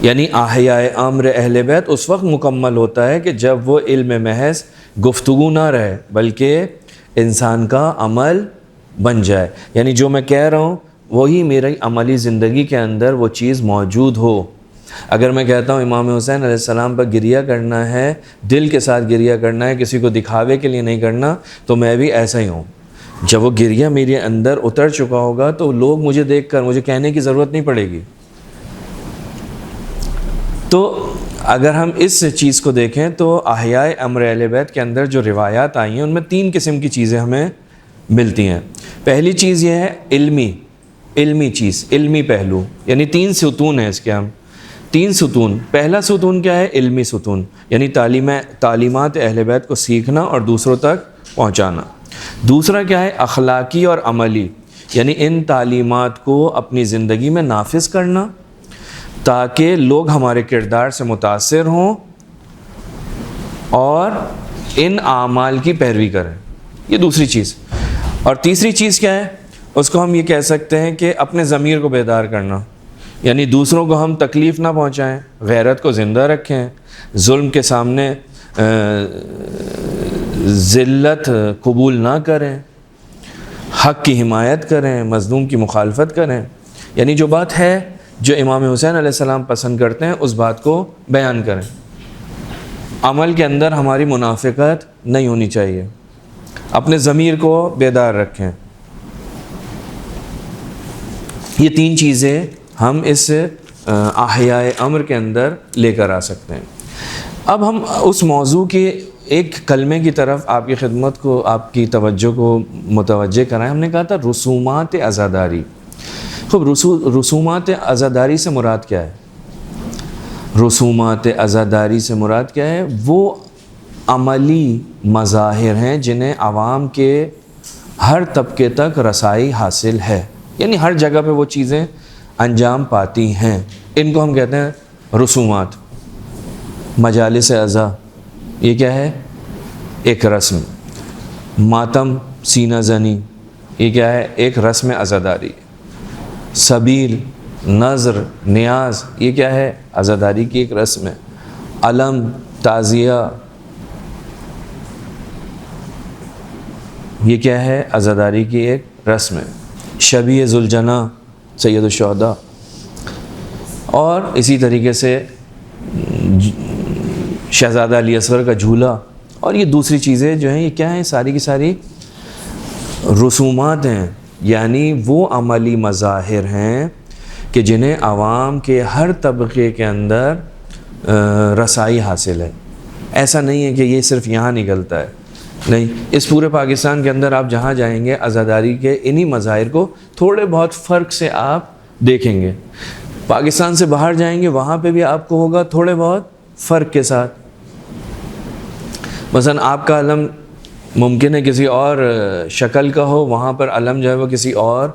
یعنی احیاء امر اہل بیت اس وقت مکمل ہوتا ہے کہ جب وہ علم محض گفتگو نہ رہے بلکہ انسان کا عمل بن جائے، یعنی جو میں کہہ رہا ہوں وہی میری عملی زندگی کے اندر وہ چیز موجود ہو۔ اگر میں کہتا ہوں امام حسین علیہ السلام پر گریہ کرنا ہے، دل کے ساتھ گریہ کرنا ہے، کسی کو دکھاوے کے لیے نہیں کرنا، تو میں بھی ایسا ہی ہوں۔ جب وہ گریہ میرے اندر اتر چکا ہوگا تو لوگ مجھے دیکھ کر، مجھے کہنے کی ضرورت نہیں پڑے گی۔ تو اگر ہم اس چیز کو دیکھیں تو احیاء امر اہل بیت کے اندر جو روایات آئی ہیں ان میں 3 قسم کی چیزیں ہمیں ملتی ہیں۔ پہلی چیز یہ ہے علمی چیز، علمی پہلو، یعنی 3 ستون ہیں اس کے، ہم 3 ستون۔ پہلا ستون کیا ہے؟ علمی ستون، یعنی تعلیمات اہل بیت کو سیکھنا اور دوسروں تک پہنچانا۔ دوسرا کیا ہے؟ اخلاقی اور عملی، یعنی ان تعلیمات کو اپنی زندگی میں نافذ کرنا تاکہ لوگ ہمارے کردار سے متاثر ہوں اور ان اعمال کی پیروی کریں، یہ دوسری چیز۔ اور تیسری چیز کیا ہے؟ اس کو ہم یہ کہہ سکتے ہیں کہ اپنے ضمیر کو بیدار کرنا، یعنی دوسروں کو ہم تکلیف نہ پہنچائیں، غیرت کو زندہ رکھیں، ظلم کے سامنے ذلت قبول نہ کریں، حق کی حمایت کریں، مظلوم کی مخالفت کریں، یعنی جو بات ہے جو امام حسین علیہ السلام پسند کرتے ہیں اس بات کو بیان کریں۔ عمل کے اندر ہماری منافقت نہیں ہونی چاہیے، اپنے ضمیر کو بیدار رکھیں۔ یہ 3 چیزیں ہم اس احیاء امر کے اندر لے کر آ سکتے ہیں۔ اب ہم اس موضوع کے ایک کلمے کی طرف آپ کی خدمت کو، آپ کی توجہ کو متوجہ کرائیں۔ ہم نے کہا تھا رسومات عزاداری۔ خب رسومات عزاداری سے مراد کیا ہے؟ رسومات عزاداری سے مراد کیا ہے؟ وہ عملی مظاہر ہیں جنہیں عوام کے ہر طبقے تک رسائی حاصل ہے، یعنی ہر جگہ پہ وہ چیزیں انجام پاتی ہیں، ان کو ہم کہتے ہیں رسومات۔ مجالس عزا یہ کیا ہے؟ ایک رسم۔ ماتم سینہ زنی یہ کیا ہے؟ ایک رسم عزاداری۔ سبیل، نظر، نیاز یہ کیا ہے؟ عزاداری کی ایک رسم ہے۔ علم، تعزیہ یہ کیا ہے؟ عزاداری کی ایک رسم ہے۔ شبیہ ذوالجناح سید الشہداء، اور اسی طریقے سے شہزادہ علی اصغر کا جھولا اور یہ دوسری چیزیں جو ہیں، یہ کیا ہیں؟ ساری کی ساری رسومات ہیں، یعنی وہ عملی مظاہر ہیں کہ جنہیں عوام کے ہر طبقے کے اندر رسائی حاصل ہے۔ ایسا نہیں ہے کہ یہ صرف یہاں نکلتا ہے، نہیں، اس پورے پاکستان کے اندر آپ جہاں جائیں گے عزاداری کے انہی مظاہر کو تھوڑے بہت فرق سے آپ دیکھیں گے۔ پاکستان سے باہر جائیں گے وہاں پہ بھی آپ کو ہوگا تھوڑے بہت فرق کے ساتھ۔ مثلا آپ کا علم ممکن ہے کسی اور شکل کا ہو، وہاں پر علم جو ہے وہ کسی اور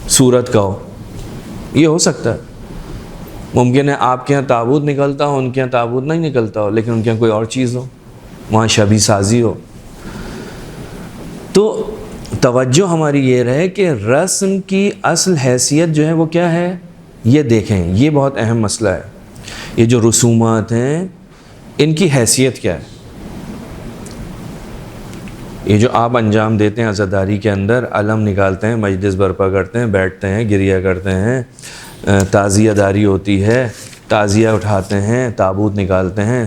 صورت کا ہو، یہ ہو سکتا ہے۔ ممکن ہے آپ کے یہاں تابوت نکلتا ہو، ان کے یہاں تابوت نہیں نکلتا ہو، لیکن ان کے یہاں کوئی اور چیز ہو، وہاں شبیہ سازی ہو۔ تو توجہ ہماری یہ رہے کہ رسم کی اصل حیثیت جو ہے وہ کیا ہے، یہ دیکھیں، یہ بہت اہم مسئلہ ہے۔ یہ جو رسومات ہیں ان کی حیثیت کیا ہے؟ یہ جو آپ انجام دیتے ہیں عزاداری کے اندر، علم نکالتے ہیں، مجلس برپا کرتے ہیں، بیٹھتے ہیں، گریہ کرتے ہیں، تعزیہ داری ہوتی ہے، تعزیہ اٹھاتے ہیں، تابوت نکالتے ہیں،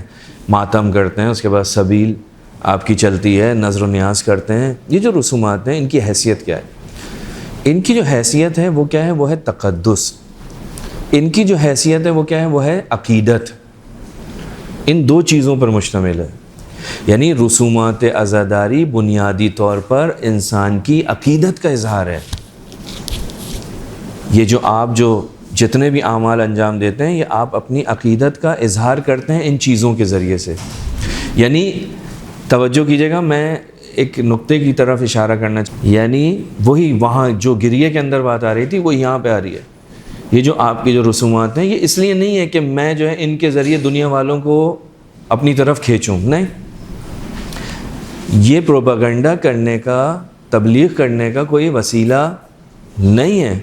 ماتم کرتے ہیں، اس کے بعد سبیل آپ کی چلتی ہے، نظر و نیاز کرتے ہیں۔ یہ جو رسومات ہیں ان کی حیثیت کیا ہے؟ ان کی جو حیثیت ہے وہ کیا ہے؟ وہ ہے تقدس۔ ان کی جو حیثیت ہے وہ کیا ہے؟ وہ ہے عقیدت۔ ان دو چیزوں پر مشتمل ہے، یعنی رسومات عزاداری بنیادی طور پر انسان کی عقیدت کا اظہار ہے۔ یہ جو آپ جتنے بھی اعمال انجام دیتے ہیں، یہ آپ اپنی عقیدت کا اظہار کرتے ہیں ان چیزوں کے ذریعے سے۔ یعنی توجہ کیجیے گا، میں ایک نقطے کی طرف اشارہ کرنا چاہتا، یعنی وہی وہاں جو گریہ کے اندر بات آ رہی تھی وہ یہاں پہ آ رہی ہے۔ یہ جو آپ کی جو رسومات ہیں، یہ اس لیے نہیں ہے کہ میں جو ہے ان کے ذریعے دنیا والوں کو اپنی طرف کھینچوں، نہیں، یہ پروپیگنڈا کرنے کا، تبلیغ کرنے کا کوئی وسیلہ نہیں ہے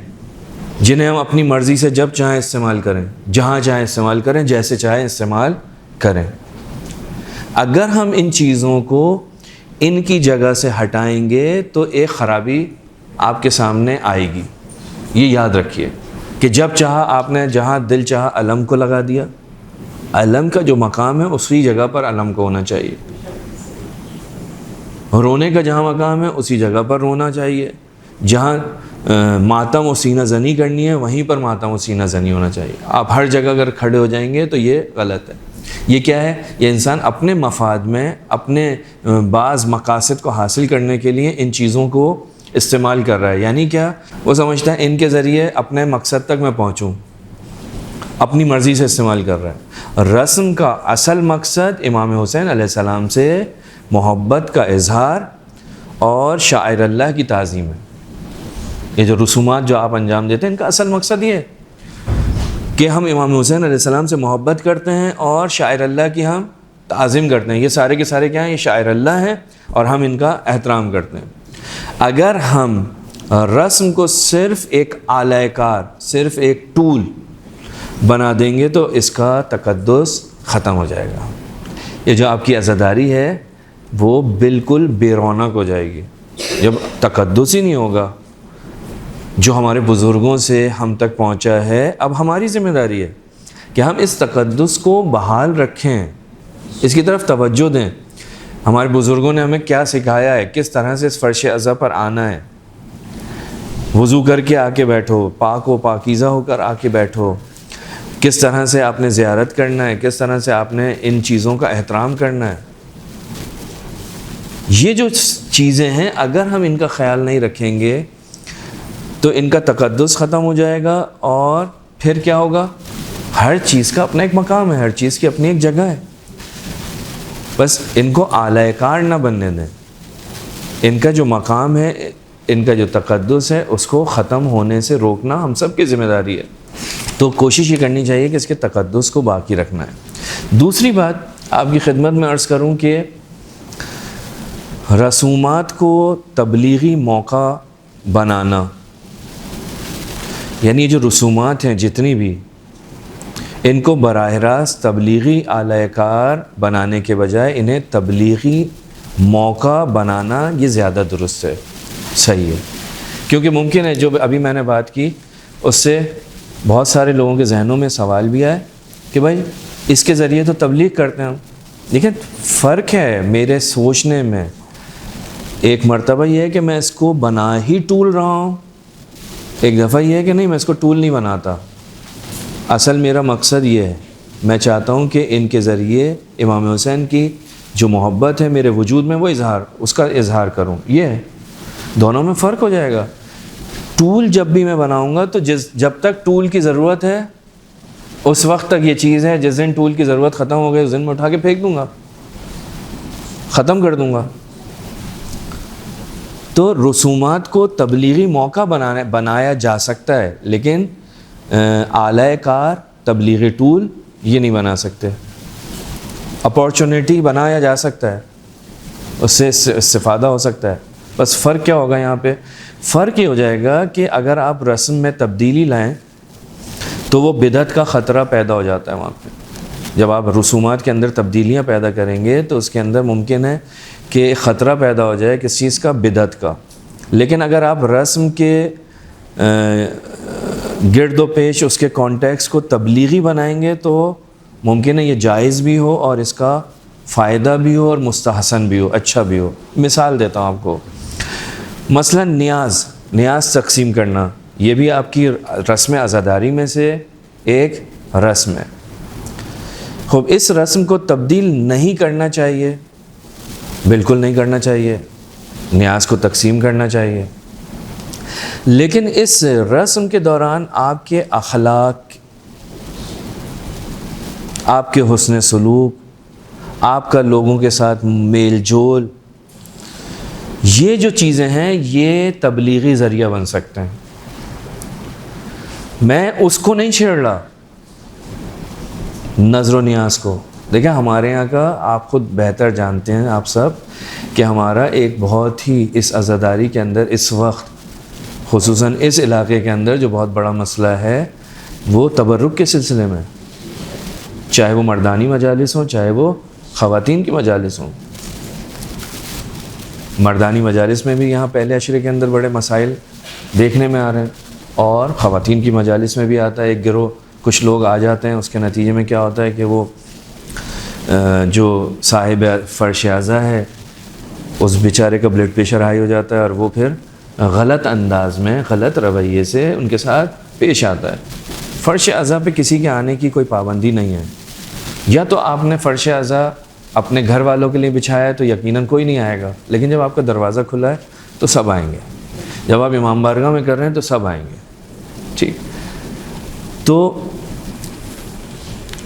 جنہیں ہم اپنی مرضی سے جب چاہیں استعمال کریں، جہاں چاہیں استعمال کریں، جیسے چاہیں استعمال کریں۔ اگر ہم ان چیزوں کو ان کی جگہ سے ہٹائیں گے تو ایک خرابی آپ کے سامنے آئے گی۔ یہ یاد رکھیے کہ جب چاہا آپ نے جہاں دل چاہا علم کو لگا دیا، علم کا جو مقام ہے اسی جگہ پر علم کو ہونا چاہیے۔ رونے کا جہاں مقام ہے اسی جگہ پر رونا چاہیے، جہاں ماتم و سینہ زنی کرنی ہے وہیں پر ماتم و سینہ زنی ہونا چاہیے۔ آپ ہر جگہ اگر کھڑے ہو جائیں گے تو یہ غلط ہے۔ یہ کیا ہے؟ یہ انسان اپنے مفاد میں، اپنے بعض مقاصد کو حاصل کرنے کے لیے ان چیزوں کو استعمال کر رہا ہے۔ یعنی کیا؟ وہ سمجھتا ہے ان کے ذریعے اپنے مقصد تک میں پہنچوں، اپنی مرضی سے استعمال کر رہا ہے۔ رسم کا اصل مقصد امام حسین علیہ السلام سے محبت کا اظہار اور شاعر اللہ کی تعظیم ہے۔ یہ جو رسومات جو آپ انجام دیتے ہیں ان کا اصل مقصد یہ ہے کہ ہم امام حسین علیہ السلام سے محبت کرتے ہیں اور شاعر اللہ کی ہم تعظیم کرتے ہیں۔ یہ سارے کے سارے کیا ہیں؟ یہ شاعر اللہ ہیں اور ہم ان کا احترام کرتے ہیں۔ اگر ہم رسم کو صرف ایک آلہ کار، صرف ایک ٹول بنا دیں گے تو اس کا تقدس ختم ہو جائے گا۔ یہ جو آپ کی عزاداری ہے وہ بالکل بے رونق ہو جائے گی جب تقدس ہی نہیں ہوگا۔ جو ہمارے بزرگوں سے ہم تک پہنچا ہے، اب ہماری ذمہ داری ہے کہ ہم اس تقدس کو بحال رکھیں، اس کی طرف توجہ دیں۔ ہمارے بزرگوں نے ہمیں کیا سکھایا ہے، کس طرح سے اس فرش عزا پر آنا ہے۔ وضو کر کے آ کے بیٹھو، پاک و پاکیزہ ہو کر آ کے بیٹھو، کس طرح سے آپ نے زیارت کرنا ہے، کس طرح سے آپ نے ان چیزوں کا احترام کرنا ہے۔ یہ جو چیزیں ہیں اگر ہم ان کا خیال نہیں رکھیں گے تو ان کا تقدس ختم ہو جائے گا، اور پھر کیا ہوگا؟ ہر چیز کا اپنا ایک مقام ہے، ہر چیز کی اپنی ایک جگہ ہے۔ بس ان کو اعلی کار نہ بننے دیں۔ ان کا جو مقام ہے، ان کا جو تقدس ہے، اس کو ختم ہونے سے روکنا ہم سب کی ذمہ داری ہے۔ تو کوشش یہ کرنی چاہیے کہ اس کے تقدس کو باقی رکھنا ہے۔ دوسری بات آپ کی خدمت میں عرض کروں کہ رسومات کو تبلیغی موقع بنانا، یعنی جو رسومات ہیں جتنی بھی، ان کو براہ راست تبلیغی اعلی کار بنانے کے بجائے انہیں تبلیغی موقع بنانا یہ زیادہ درست ہے، صحیح ہے۔ کیونکہ ممکن ہے جو ابھی میں نے بات کی اس سے بہت سارے لوگوں کے ذہنوں میں سوال بھی آئے کہ بھائی اس کے ذریعے تو تبلیغ کرتے ہیں ہم. دیکھیں فرق ہے میرے سوچنے میں. ایک مرتبہ یہ ہے کہ میں اس کو بنا ہی ٹول رہا ہوں, ایک دفعہ یہ ہے کہ نہیں میں اس کو ٹول نہیں بناتا. اصل میرا مقصد یہ ہے, میں چاہتا ہوں کہ ان کے ذریعے امام حسین کی جو محبت ہے میرے وجود میں وہ اس کا اظہار کروں. یہ ہے, دونوں میں فرق ہو جائے گا. ٹول جب بھی میں بناؤں گا تو جب تک ٹول کی ضرورت ہے اس وقت تک یہ چیز ہے, جس دن ٹول کی ضرورت ختم ہو گئی اس دن میں اٹھا کے پھینک دوں گا, ختم کر دوں گا. تو رسومات کو تبلیغی موقع بنایا جا سکتا ہے, لیکن اعلی کار تبلیغی ٹول یہ نہیں بنا سکتے. اپارچونیٹی بنایا جا سکتا ہے, اس سے استفادہ ہو سکتا ہے. بس فرق کیا ہوگا یہاں پہ؟ فرق یہ ہو جائے گا کہ اگر آپ رسم میں تبدیلی لائیں تو وہ بدعت کا خطرہ پیدا ہو جاتا ہے وہاں پہ. جب آپ رسومات کے اندر تبدیلیاں پیدا کریں گے تو اس کے اندر ممکن ہے کہ خطرہ پیدا ہو جائے کس چیز کا؟ بدعت کا. لیکن اگر آپ رسم کے گرد و پیش اس کے کانٹیکس کو تبلیغی بنائیں گے تو ممکن ہے یہ جائز بھی ہو اور اس کا فائدہ بھی ہو اور مستحسن بھی ہو, اچھا بھی ہو. مثال دیتا ہوں آپ کو, مثلا نیاز تقسیم کرنا, یہ بھی آپ کی رسم عزاداری میں سے ایک رسم ہے. خوب اس رسم کو تبدیل نہیں کرنا چاہیے, بالکل نہیں کرنا چاہیے, نیاز کو تقسیم کرنا چاہیے. لیکن اس رسم کے دوران آپ کے اخلاق, آپ کے حسن سلوک, آپ کا لوگوں کے ساتھ میل جول, یہ جو چیزیں ہیں یہ تبلیغی ذریعہ بن سکتے ہیں. میں اس کو نہیں چھیڑ رہا, نظر و نیاز کو. دیکھیں ہمارے یہاں کا آپ خود بہتر جانتے ہیں آپ سب کہ ہمارا ایک بہت ہی اس عزاداری کے اندر اس وقت خصوصاً اس علاقے کے اندر جو بہت بڑا مسئلہ ہے وہ تبرک کے سلسلے میں, چاہے وہ مردانی مجالس ہوں چاہے وہ خواتین کی مجالس ہوں. مردانی مجالس میں بھی یہاں پہلے عشرے کے اندر بڑے مسائل دیکھنے میں آ رہے ہیں, اور خواتین کی مجالس میں بھی آتا ہے. ایک گروہ کچھ لوگ آ جاتے ہیں, اس کے نتیجے میں کیا ہوتا ہے کہ وہ جو صاحب فرش اعضا ہے اس بیچارے کا بلڈ پریشر ہائی ہو جاتا ہے اور وہ پھر غلط انداز میں غلط رویے سے ان کے ساتھ پیش آتا ہے. فرش اعضا پہ کسی کے آنے کی کوئی پابندی نہیں ہے. یا تو آپ نے فرش اعضا اپنے گھر والوں کے لیے بچھایا ہے تو یقیناً کوئی نہیں آئے گا, لیکن جب آپ کا دروازہ کھلا ہے تو سب آئیں گے. جب آپ امام بارگاہ میں کر رہے ہیں تو سب آئیں گے. ٹھیک, تو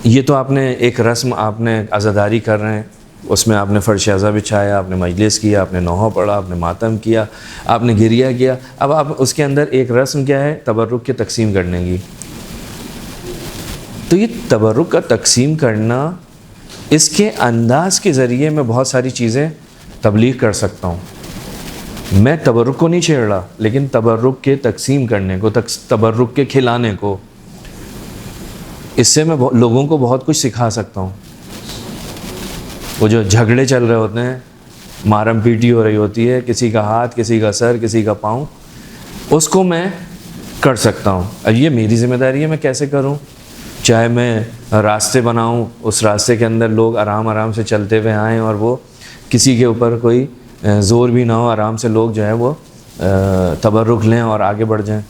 یہ تو آپ نے ایک رسم آپ نے عزاداری کر رہے ہیں, اس میں آپ نے فرش اعضا بچھایا, آپ نے مجلس کیا, آپ نے نوحہ پڑھا, آپ نے ماتم کیا, آپ نے گریہ کیا. اب آپ اس کے اندر ایک رسم کیا ہے؟ تبرک کی تقسیم کرنے کی. تو یہ تبرک کا تقسیم کرنا, اس کے انداز کے ذریعے میں بہت ساری چیزیں تبلیغ کر سکتا ہوں. میں تبرک کو نہیں چھیڑ رہا, لیکن تبرک کے تقسیم کرنے کو, تبرک کے کھلانے کو, اس سے میں لوگوں کو بہت کچھ سکھا سکتا ہوں. وہ جو جھگڑے چل رہے ہوتے ہیں, مارم پیٹی ہو رہی ہوتی ہے, کسی کا ہاتھ, کسی کا سر, کسی کا پاؤں, اس کو میں کر سکتا ہوں. اب یہ میری ذمہ داری ہے میں کیسے کروں. چاہے میں راستے بناؤں, اس راستے کے اندر لوگ آرام آرام سے چلتے ہوئے آئیں اور وہ کسی کے اوپر کوئی زور بھی نہ ہو, آرام سے لوگ جو ہے وہ تبرک لیں اور آگے بڑھ جائیں.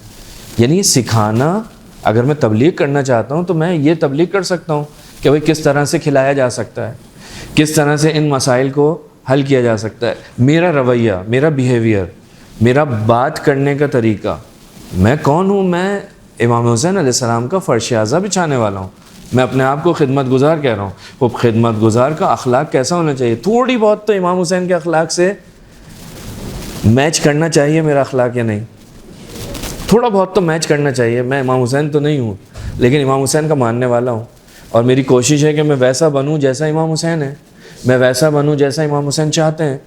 یعنی یہ سکھانا, اگر میں تبلیغ کرنا چاہتا ہوں تو میں یہ تبلیغ کر سکتا ہوں کہ بھائی کس طرح سے کھلایا جا سکتا ہے, کس طرح سے ان مسائل کو حل کیا جا سکتا ہے. میرا رویہ, میرا بیہیویئر, میرا بات کرنے کا طریقہ, میں کون ہوں؟ میں امام حسین علیہ السلام کا فرش اعضا بچھانے والا ہوں. میں اپنے آپ کو خدمت گزار کہہ رہا ہوں. وہ خدمت گزار کا اخلاق کیسا ہونا چاہیے؟ تھوڑی بہت تو امام حسین کے اخلاق سے میچ کرنا چاہیے میرا اخلاق, یا نہیں؟ تھوڑا بہت تو میچ کرنا چاہیے. میں امام حسین تو نہیں ہوں, لیکن امام حسین کا ماننے والا ہوں, اور میری کوشش ہے کہ میں ویسا بنوں جیسا امام حسین ہے, میں ویسا بنوں جیسا امام حسین چاہتے ہیں.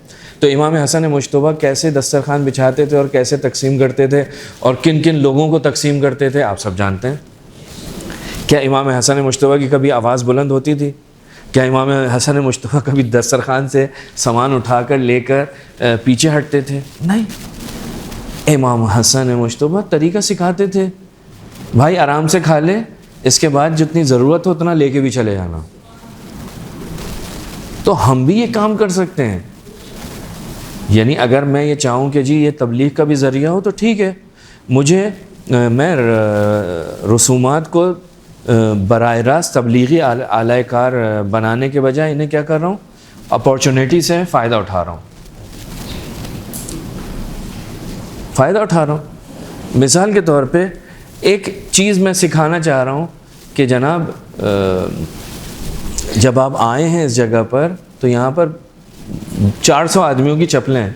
تو امام حسن مجتبیٰ کیسے دسترخوان بچھاتے تھے اور کیسے تقسیم کرتے تھے اور کن کن لوگوں کو تقسیم کرتے تھے, آپ سب جانتے ہیں. کیا امام حسن مجتبیٰ کی کبھی آواز بلند ہوتی تھی؟ کیا امام حسن مجتبیٰ کبھی دسترخوان سے سامان اٹھا کر لے کر پیچھے ہٹتے تھے؟ نہیں. امام حسن مجتبیٰ طریقہ سکھاتے تھے, بھائی آرام سے کھا لے, اس کے بعد جتنی ضرورت ہو اتنا لے کے بھی چلے جانا. تو ہم بھی یہ کام کر سکتے ہیں. یعنی اگر میں یہ چاہوں کہ جی یہ تبلیغ کا بھی ذریعہ ہو تو ٹھیک ہے, میں رسومات کو براہ راست تبلیغی اعلی کار بنانے کے بجائے انہیں کیا کر رہا ہوں, اپارچونیٹی سے فائدہ اٹھا رہا ہوں. مثال کے طور پہ ایک چیز میں سکھانا چاہ رہا ہوں کہ جناب جب آپ آئے ہیں اس جگہ پر تو یہاں پر 400 آدمیوں کی چپلیں ہیں,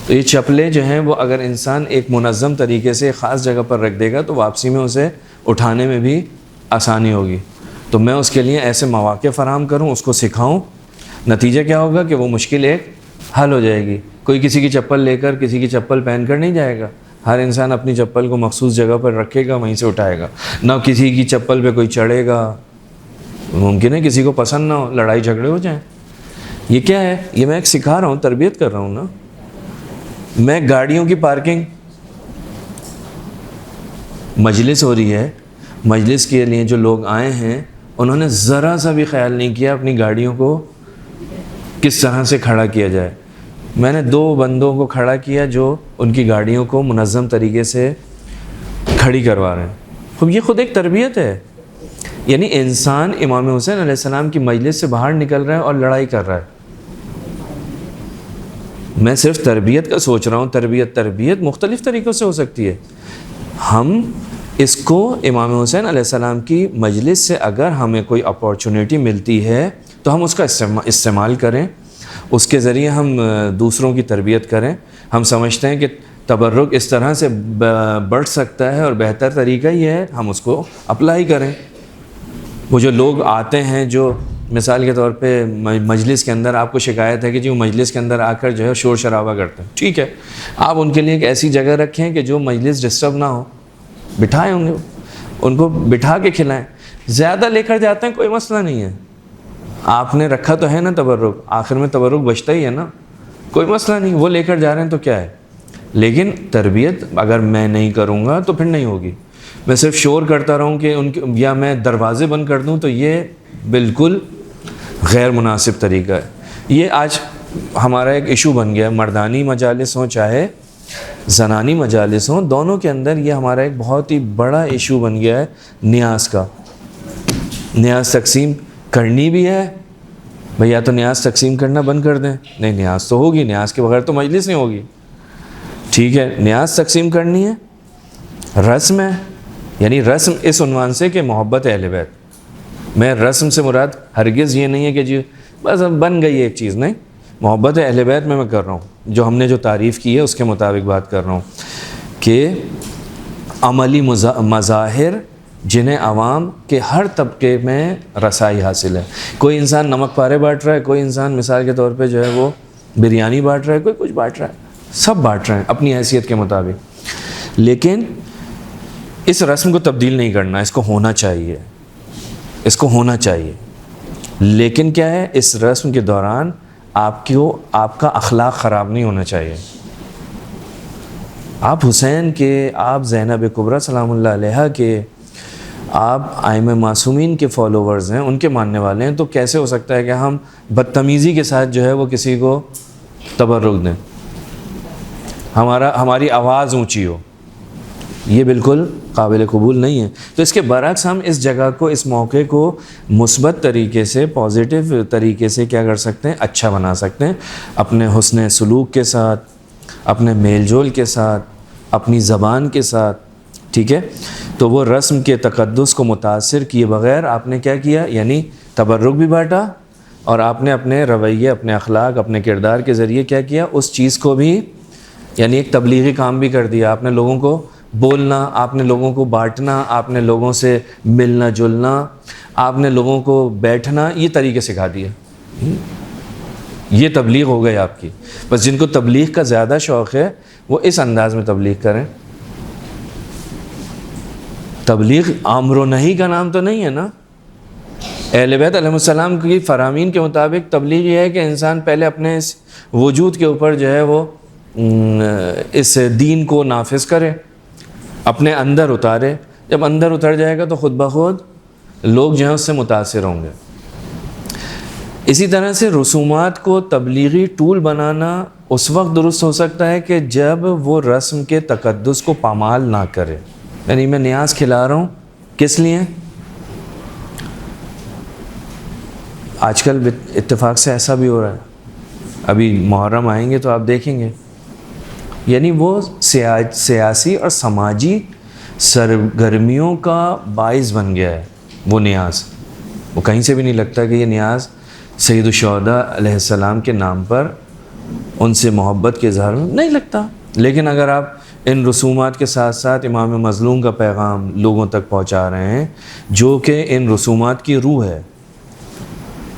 تو یہ چپلیں جو ہیں وہ اگر انسان ایک منظم طریقے سے خاص جگہ پر رکھ دے گا تو واپسی میں اسے اٹھانے میں بھی آسانی ہوگی. تو میں اس کے لیے ایسے مواقع فراہم کروں, اس کو سکھاؤں, نتیجہ کیا ہوگا کہ وہ مشکل ایک حل ہو جائے گی. کوئی کسی کی چپل لے کر کسی کی چپل پہن کر نہیں جائے گا, ہر انسان اپنی چپل کو مخصوص جگہ پر رکھے گا, وہیں سے اٹھائے گا. نہ کسی کی چپل پہ کوئی چڑھے گا, ممکن ہے کسی کو پسند نہ ہو, لڑائی جھگڑے ہو جائیں. یہ کیا ہے, یہ میں ایک سکھا رہا ہوں, تربیت کر رہا ہوں نا. میں گاڑیوں کی پارکنگ, مجلس ہو رہی ہے, مجلس کے لیے جو لوگ آئے ہیں انہوں نے ذرا سا بھی خیال نہیں کیا اپنی گاڑیوں کو کس طرح سے کھڑا کیا جائے. میں نے 2 بندوں کو کھڑا کیا جو ان کی گاڑیوں کو منظم طریقے سے کھڑی کروا رہے ہیں. خب یہ خود ایک تربیت ہے. یعنی انسان امام حسین علیہ السلام کی مجلس سے باہر نکل رہا ہے اور لڑائی کر رہا ہے. میں صرف تربیت کا سوچ رہا ہوں. تربیت مختلف طریقوں سے ہو سکتی ہے. ہم اس کو امام حسین علیہ السلام کی مجلس سے اگر ہمیں کوئی اپارچونیٹی ملتی ہے تو ہم اس کا استعمال کریں, اس کے ذریعے ہم دوسروں کی تربیت کریں. ہم سمجھتے ہیں کہ تبرک اس طرح سے بڑھ سکتا ہے اور بہتر طریقہ یہ ہے ہم اس کو اپلائی کریں. وہ جو لوگ آتے ہیں جو مثال کے طور پہ مجلس کے اندر آپ کو شکایت ہے کہ جی وہ مجلس کے اندر آ کر جو ہے شور شرابہ کرتے ہیں, ٹھیک ہے, آپ ان کے لیے ایک ایسی جگہ رکھیں کہ جو مجلس ڈسٹرب نہ ہو, بٹھائیں ان کو بٹھا کے کھلائیں. زیادہ لے کر جاتے ہیں کوئی مسئلہ نہیں ہے, آپ نے رکھا تو ہے نا تبرک, آخر میں تبرک بچتا ہی ہے نا, کوئی مسئلہ نہیں, وہ لے کر جا رہے ہیں تو کیا ہے. لیکن تربیت اگر میں نہیں کروں گا تو پھر نہیں ہوگی. میں صرف شور کرتا رہوں کہ یا میں دروازے بند کر دوں تو یہ بالکل غیر مناسب طریقہ ہے. یہ آج ہمارا ایک ایشو بن گیا ہے, مردانی مجالس ہوں چاہے زنانی مجالس ہوں, دونوں کے اندر یہ ہمارا ایک بہت ہی بڑا ایشو بن گیا ہے نیاز کا. نیاز تقسیم کرنی بھی ہے بھئی, یا تو نیاز تقسیم کرنا بند کر دیں, نہیں نیاز تو ہوگی, نیاز کے بغیر تو مجلس نہیں ہوگی. ٹھیک ہے, نیاز تقسیم کرنی ہے, رسم ہے, یعنی رسم اس عنوان سے کہ محبت اہل بیت. میں رسم سے مراد ہرگز یہ نہیں ہے کہ جی بس بن گئی ایک چیز, نہیں, محبت اہل بیت میں کر رہا ہوں, جو ہم نے جو تعریف کی ہے اس کے مطابق بات کر رہا ہوں کہ عملی مظاہر جنہیں عوام کے ہر طبقے میں رسائی حاصل ہے. کوئی انسان نمک پارے بانٹ رہا ہے, کوئی انسان مثال کے طور پہ جو ہے وہ بریانی بانٹ رہا ہے, کوئی کچھ بانٹ رہا ہے, سب بانٹ رہے ہیں اپنی حیثیت کے مطابق. لیکن اس رسم کو تبدیل نہیں کرنا, اس کو ہونا چاہیے, اس کو ہونا چاہیے. لیکن کیا ہے, اس رسم کے دوران آپ کا اخلاق خراب نہیں ہونا چاہیے. آپ حسین کے, آپ زینب کبریٰ سلام اللہ علیہا کے, آپ ائمہ معصومین کے فالوورز ہیں, ان کے ماننے والے ہیں, تو کیسے ہو سکتا ہے کہ ہم بدتمیزی کے ساتھ جو ہے وہ کسی کو تبرک دیں, ہماری آواز اونچی ہو؟ یہ بالکل قابل قبول نہیں ہے. تو اس کے برعکس ہم اس جگہ کو, اس موقع کو مثبت طریقے سے, پازیٹیو طریقے سے کیا کر سکتے ہیں, اچھا بنا سکتے ہیں, اپنے حسن سلوک کے ساتھ, اپنے میل جول کے ساتھ, اپنی زبان کے ساتھ. ٹھیک ہے, تو وہ رسم کے تقدس کو متاثر کیے بغیر آپ نے کیا کیا, یعنی تبرک بھی بانٹا, اور آپ نے اپنے رویے, اپنے اخلاق, اپنے کردار کے ذریعے کیا کیا, اس چیز کو بھی یعنی ایک تبلیغی کام بھی کر دیا. آپ نے لوگوں کو بولنا, آپ نے لوگوں کو بانٹنا, آپ نے لوگوں سے ملنا جلنا, آپ نے لوگوں کو بیٹھنا, یہ طریقے سکھا دیا. یہ تبلیغ ہو گئی آپ کی. بس جن کو تبلیغ کا زیادہ شوق ہے وہ اس انداز میں تبلیغ کریں. تبلیغ امر و نہی کا نام تو نہیں ہے نا. اہل بیت علیہ السلام کی فرامین کے مطابق تبلیغ یہ ہے کہ انسان پہلے اپنے اس وجود کے اوپر جو ہے وہ اس دین کو نافذ کرے, اپنے اندر اتارے, جب اندر اتر جائے گا تو خود بخود لوگ جو ہیں اس سے متاثر ہوں گے۔ اسی طرح سے رسومات کو تبلیغی ٹول بنانا اس وقت درست ہو سکتا ہے کہ جب وہ رسم کے تقدس کو پامال نہ کرے۔ یعنی میں نیاز کھلا رہا ہوں کس لیے؟ آج کل اتفاق سے ایسا بھی ہو رہا ہے، ابھی محرم آئیں گے تو آپ دیکھیں گے، یعنی وہ سیاسی اور سماجی سرگرمیوں کا باعث بن گیا ہے وہ نیاز۔ وہ کہیں سے بھی نہیں لگتا کہ یہ نیاز سید الشہداء علیہ السلام کے نام پر ان سے محبت کے اظہار میں نہیں لگتا۔ لیکن اگر آپ ان رسومات کے ساتھ ساتھ امام مظلوم کا پیغام لوگوں تک پہنچا رہے ہیں جو کہ ان رسومات کی روح ہے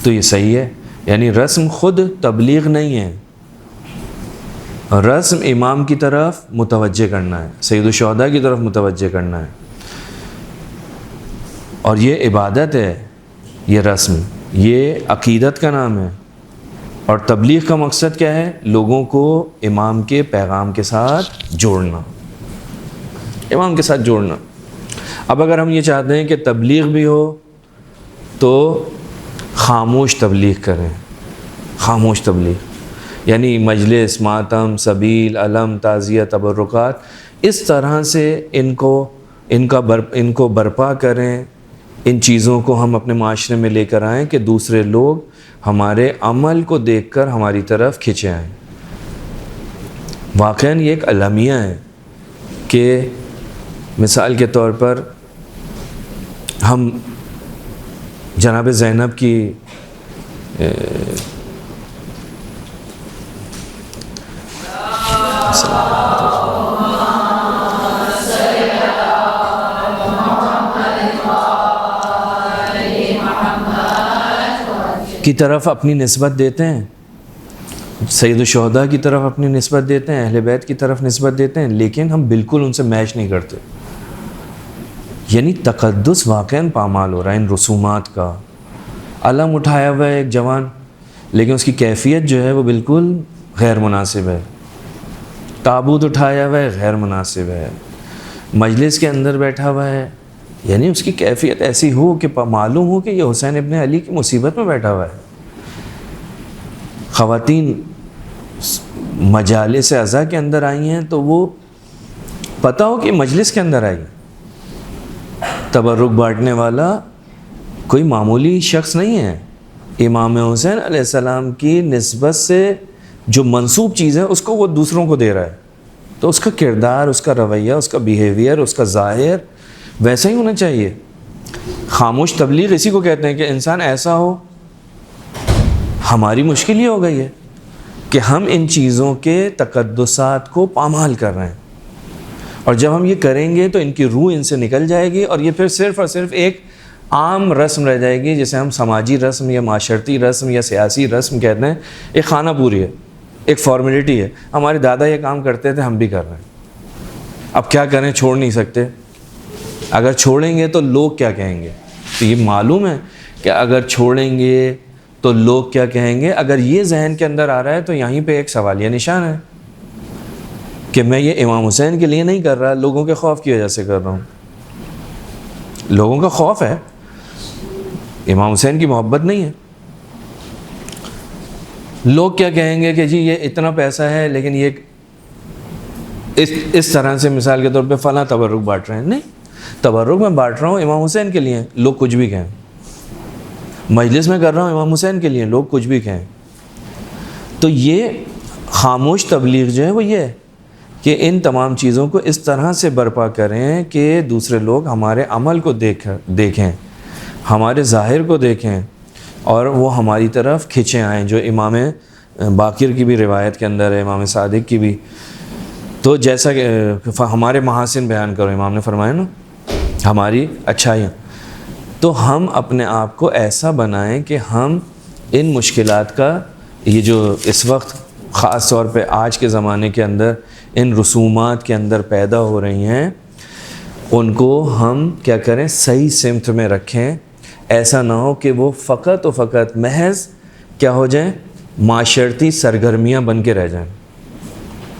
تو یہ صحیح ہے۔ یعنی رسم خود تبلیغ نہیں ہے، رسم امام کی طرف متوجہ کرنا ہے، سید الشہداء کی طرف متوجہ کرنا ہے، اور یہ عبادت ہے، یہ رسم، یہ عقیدت کا نام ہے۔ اور تبلیغ کا مقصد کیا ہے؟ لوگوں کو امام کے پیغام کے ساتھ جوڑنا، امام کے ساتھ جوڑنا۔ اب اگر ہم یہ چاہتے ہیں کہ تبلیغ بھی ہو تو خاموش تبلیغ کریں، خاموش تبلیغ، یعنی مجلس، ماتم، سبیل، علم، تعزیہ، تبرکات، اس طرح سے ان کو برپا کریں، ان چیزوں کو ہم اپنے معاشرے میں لے کر آئیں کہ دوسرے لوگ ہمارے عمل کو دیکھ کر ہماری طرف کھنچے آئیں۔ واقعاً یہ ایک المیہ ہے کہ مثال کے طور پر ہم جناب زینب کی کی طرف اپنی نسبت دیتے ہیں، سید الشہداء کی طرف اپنی نسبت دیتے ہیں، اہل بیت کی طرف نسبت دیتے ہیں، لیکن ہم بالکل ان سے میچ نہیں کرتے۔ یعنی تقدس واقعاً پامال ہو رہا ہے ان رسومات کا۔ علم اٹھایا ہوا ہے ایک جوان، لیکن اس کی کیفیت جو ہے وہ بالکل غیر مناسب ہے۔ تابوت اٹھایا ہوا ہے، غیر مناسب ہے۔ مجلس کے اندر بیٹھا ہوا ہے، یعنی اس کی کیفیت ایسی ہو کہ معلوم ہو کہ یہ حسین ابن علی کی مصیبت میں بیٹھا ہوا ہے۔ خواتین مجالس عزا کے اندر آئی ہیں تو وہ پتہ ہو کہ مجلس کے اندر آئی، تبرک بانٹنے والا کوئی معمولی شخص نہیں ہے۔ امام حسین علیہ السلام کی نسبت سے جو منسوب چیز ہے اس کو وہ دوسروں کو دے رہا ہے، تو اس کا کردار، اس کا رویہ، اس کا بیہیویئر، اس کا ظاہر ویسا ہی ہونا چاہیے۔ خاموش تبلیغ اسی کو کہتے ہیں کہ انسان ایسا ہو۔ ہماری مشکل یہ ہو گئی ہے کہ ہم ان چیزوں کے تقدسات کو پامال کر رہے ہیں، اور جب ہم یہ کریں گے تو ان کی روح ان سے نکل جائے گی، اور یہ پھر صرف اور صرف ایک عام رسم رہ جائے گی، جسے ہم سماجی رسم یا معاشرتی رسم یا سیاسی رسم کہتے ہیں۔ ایک خانہ پوری ہے، ایک فارمیلٹی ہے، ہمارے دادا یہ کام کرتے تھے، ہم بھی کر رہے ہیں، اب کیا کریں، چھوڑ نہیں سکتے۔ اگر چھوڑیں گے تو لوگ کیا کہیں گے؟ تو یہ معلوم ہے کہ اگر چھوڑیں گے تو لوگ کیا کہیں گے۔ اگر یہ ذہن کے اندر آ رہا ہے تو یہیں پہ ایک سوالیہ نشان ہے کہ میں یہ امام حسین کے لیے نہیں کر رہا، لوگوں کے خوف کی وجہ سے کر رہا ہوں۔ لوگوں کا خوف ہے، امام حسین کی محبت نہیں ہے۔ لوگ کیا کہیں گے کہ جی یہ اتنا پیسہ ہے لیکن یہ اس طرح سے مثال کے طور پہ فلاں تبرک بانٹ رہے ہیں۔ نہیں، تبرک میں بانٹ رہا ہوں امام حسین کے لیے، لوگ کچھ بھی کہیں۔ مجلس میں کر رہا ہوں امام حسین کے لیے، لوگ کچھ بھی کہیں۔ تو یہ خاموش تبلیغ جو ہے وہ یہ ہے کہ ان تمام چیزوں کو اس طرح سے برپا کریں کہ دوسرے لوگ ہمارے عمل کو دیکھیں، ہمارے ظاہر کو دیکھیں، اور وہ ہماری طرف کھنچے آئیں، جو امام باقر کی بھی روایت کے اندر ہے، امام صادق کی بھی۔ تو جیسا کہ ہمارے محاسن بیان کرو، امام نے فرمایا نا، ہماری اچھائیاں، تو ہم اپنے آپ کو ایسا بنائیں کہ ہم ان مشکلات کا، یہ جو اس وقت خاص طور پہ آج کے زمانے کے اندر ان رسومات کے اندر پیدا ہو رہی ہیں، ان کو ہم کیا کریں، صحیح سمت میں رکھیں۔ ایسا نہ ہو کہ وہ فقط و فقط محض کیا ہو جائیں، معاشرتی سرگرمیاں بن کے رہ جائیں۔